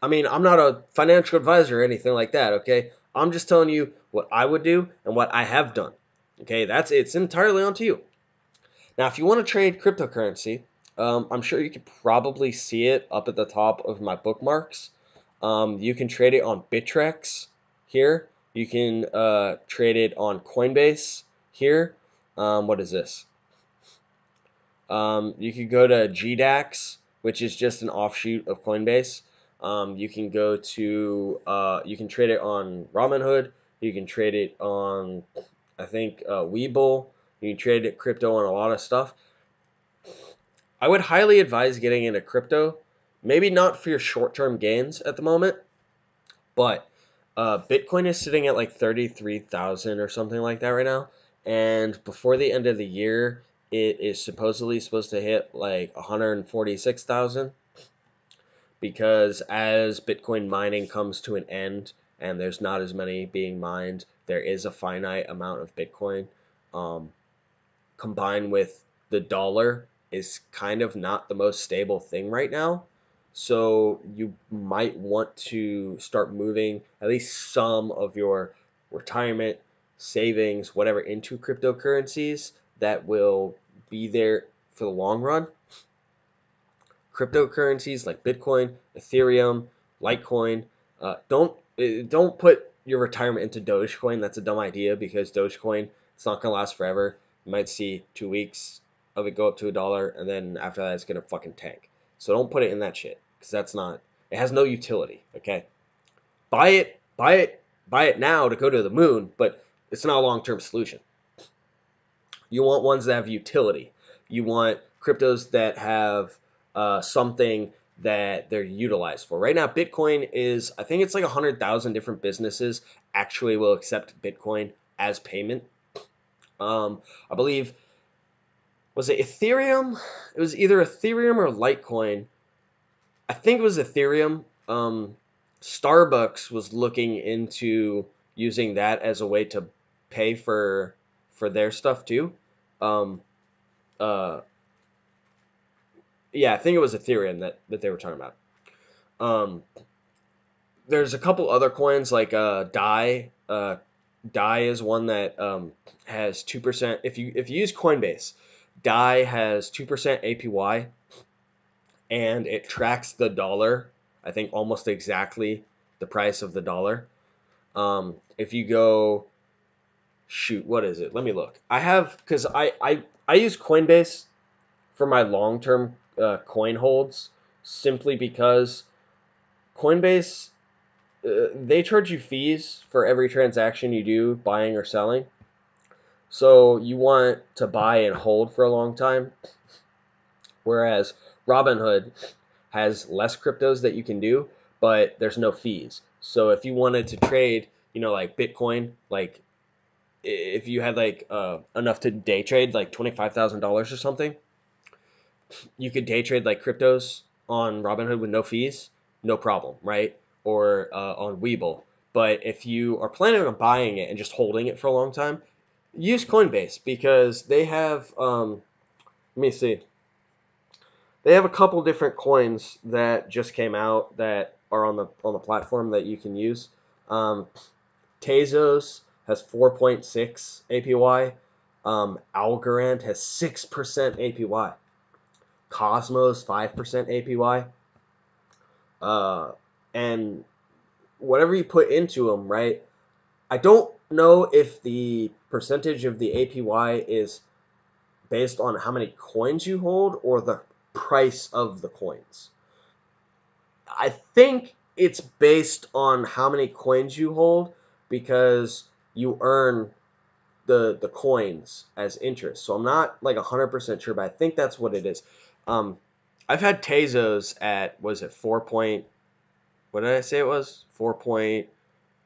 I'm not a financial advisor or anything like that. Okay? I'm just telling you what I would do and what I have done. Okay? It's entirely on to you. Now, if you want to trade cryptocurrency, I'm sure you could probably see it up at the top of my bookmarks. You can trade it on Bittrex here. You can trade it on Coinbase here. What is this? You can go to GDAX, which is just an offshoot of Coinbase. You can go to, you can trade it on Robinhood. You can trade it on, I think, Webull. You can trade it crypto on a lot of stuff. I would highly advise getting into crypto. Maybe not for your short-term gains at the moment, but Bitcoin is sitting at like 33,000 or something like that right now. And before the end of the year, it is supposedly supposed to hit like 146,000, because as Bitcoin mining comes to an end and there's not as many being mined, there is a finite amount of Bitcoin. Combined with the dollar is kind of not the most stable thing right now. So you might want to start moving at least some of your retirement savings, whatever, into cryptocurrencies that will be there for the long run. Cryptocurrencies like Bitcoin, Ethereum, Litecoin. Don't put your retirement into Dogecoin. That's a dumb idea, because Dogecoin, it's not gonna last forever. You might see 2 weeks of it go up to $1, and then after that, it's gonna fucking tank. So don't put it in that shit, because it has no utility. Okay, buy it now to go to the moon, but it's not a long-term solution. You want ones that have utility. You want cryptos that have something that they're utilized for. Right now, Bitcoin is, I think it's like 100,000 different businesses actually will accept Bitcoin as payment. I believe, was it Ethereum? It was either Ethereum or Litecoin. I think it was Ethereum. Starbucks was looking into using that as a way to pay for their stuff too. Um, uh, yeah, I think it was Ethereum that they were talking about. Um, there's a couple other coins like DAI. DAI is one that has 2%. If you use Coinbase, DAI has 2% APY, and it tracks the dollar. I think almost exactly the price of the dollar. If you go, shoot, what is it? Let me look. I have, because I use Coinbase for my long term coin holds, simply because Coinbase, they charge you fees for every transaction you do, buying or selling. So you want to buy and hold for a long time. Whereas Robinhood has less cryptos that you can do, but there's no fees. So if you wanted to trade, like Bitcoin, like if you had like enough to day trade, like $25,000 or something, you could day trade like cryptos on Robinhood with no fees, no problem, right? Or on Webull. But if you are planning on buying it and just holding it for a long time, use Coinbase, because they have, let me see, they have a couple different coins that just came out that are on the platform that you can use. Tezos has 4.6 APY. Algorand has 6% APY. Cosmos 5% APY. And whatever you put into them, right? I don't know if the percentage of the APY is based on how many coins you hold or the price of the coins. I think it's based on how many coins you hold, because you earn the coins as interest. So I'm not like 100% sure, but I think that's what it is. I've had Tezos at, was it 4 point, what did I say it was? 4.63%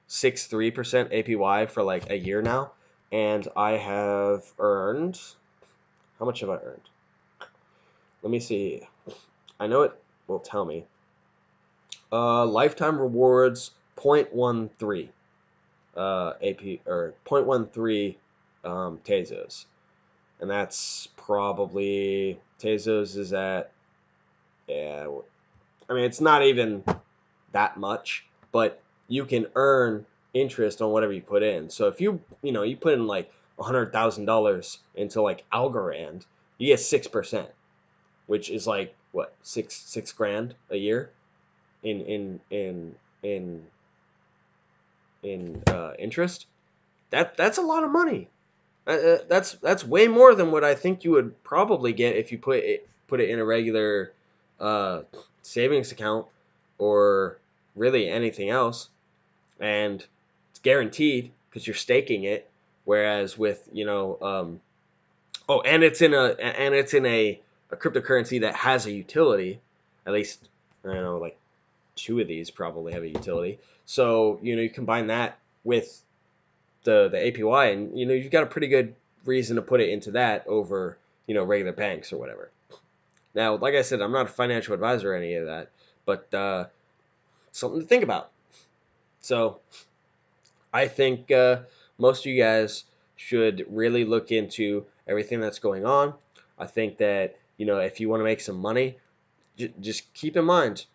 APY for like a year now. And I have earned, how much have I earned? Let me see. I know it will tell me. Lifetime rewards 0.13 AP, or 0.13 Tezos. And that's probably, Tezos is at, yeah, I mean, it's not even that much, but you can earn interest on whatever you put in. So if you put in like $100,000 into like Algorand, you get 6%, which is like what, six grand a year in interest. That's a lot of money. That's way more than what I think you would probably get if you put it in a regular savings account or really anything else, and it's guaranteed because you're staking it. Whereas with and it's in a cryptocurrency that has a utility. At least I don't know, like two of these probably have a utility. So you combine that with the APY, and you've got a pretty good reason to put it into that over regular banks or whatever. Now, like I said, I'm not a financial advisor or any of that, but something to think about. So I think most of you guys should really look into everything that's going on. I think that if you want to make some money, just keep in mind,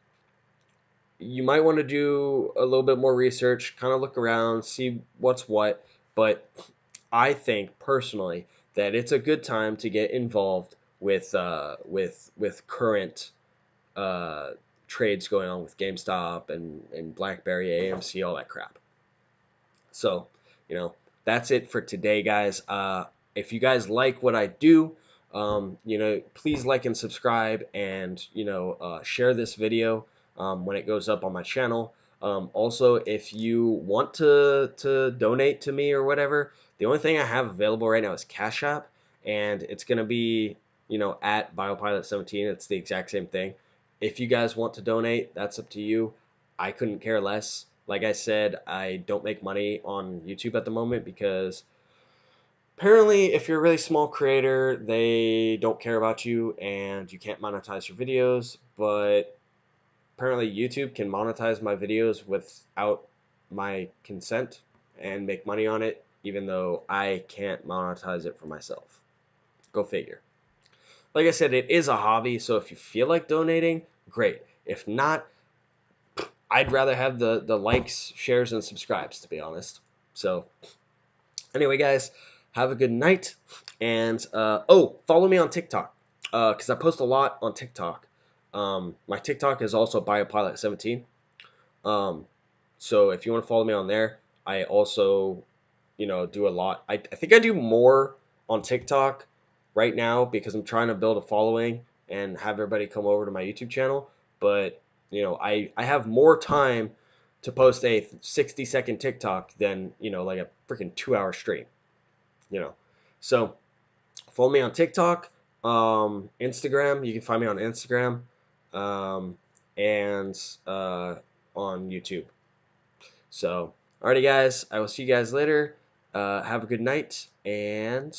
you might want to do a little bit more research, kind of look around, see what's what. But I think personally that it's a good time to get involved with current trades going on with GameStop and BlackBerry, AMC, all that crap. So that's it for today, guys. If you guys like what I do, please like and subscribe, and share this video when it goes up on my channel. Also, if you want to donate to me or whatever, the only thing I have available right now is Cash App, and it's going to be, at biopilot17. It's the exact same thing. If you guys want to donate, that's up to you. I couldn't care less. Like I said, I don't make money on YouTube at the moment because apparently if you're a really small creator, they don't care about you and you can't monetize your videos. But apparently YouTube can monetize my videos without my consent and make money on it, even though I can't monetize it for myself. Go figure. Like I said, it is a hobby, so if you feel like donating, great. If not, I'd rather have the likes, shares, and subscribes, to be honest. So anyway, guys, have a good night. And follow me on TikTok, because I post a lot on TikTok. My TikTok is also biopilot17. So if you want to follow me on there, I also, do a lot. I think I do more on TikTok right now because I'm trying to build a following and have everybody come over to my YouTube channel. But, I have more time to post a 60-second TikTok than, like a freaking 2-hour stream, So follow me on TikTok, Instagram. You can find me on Instagram, and on YouTube. So, alrighty, guys. I will see you guys later. Have a good night, and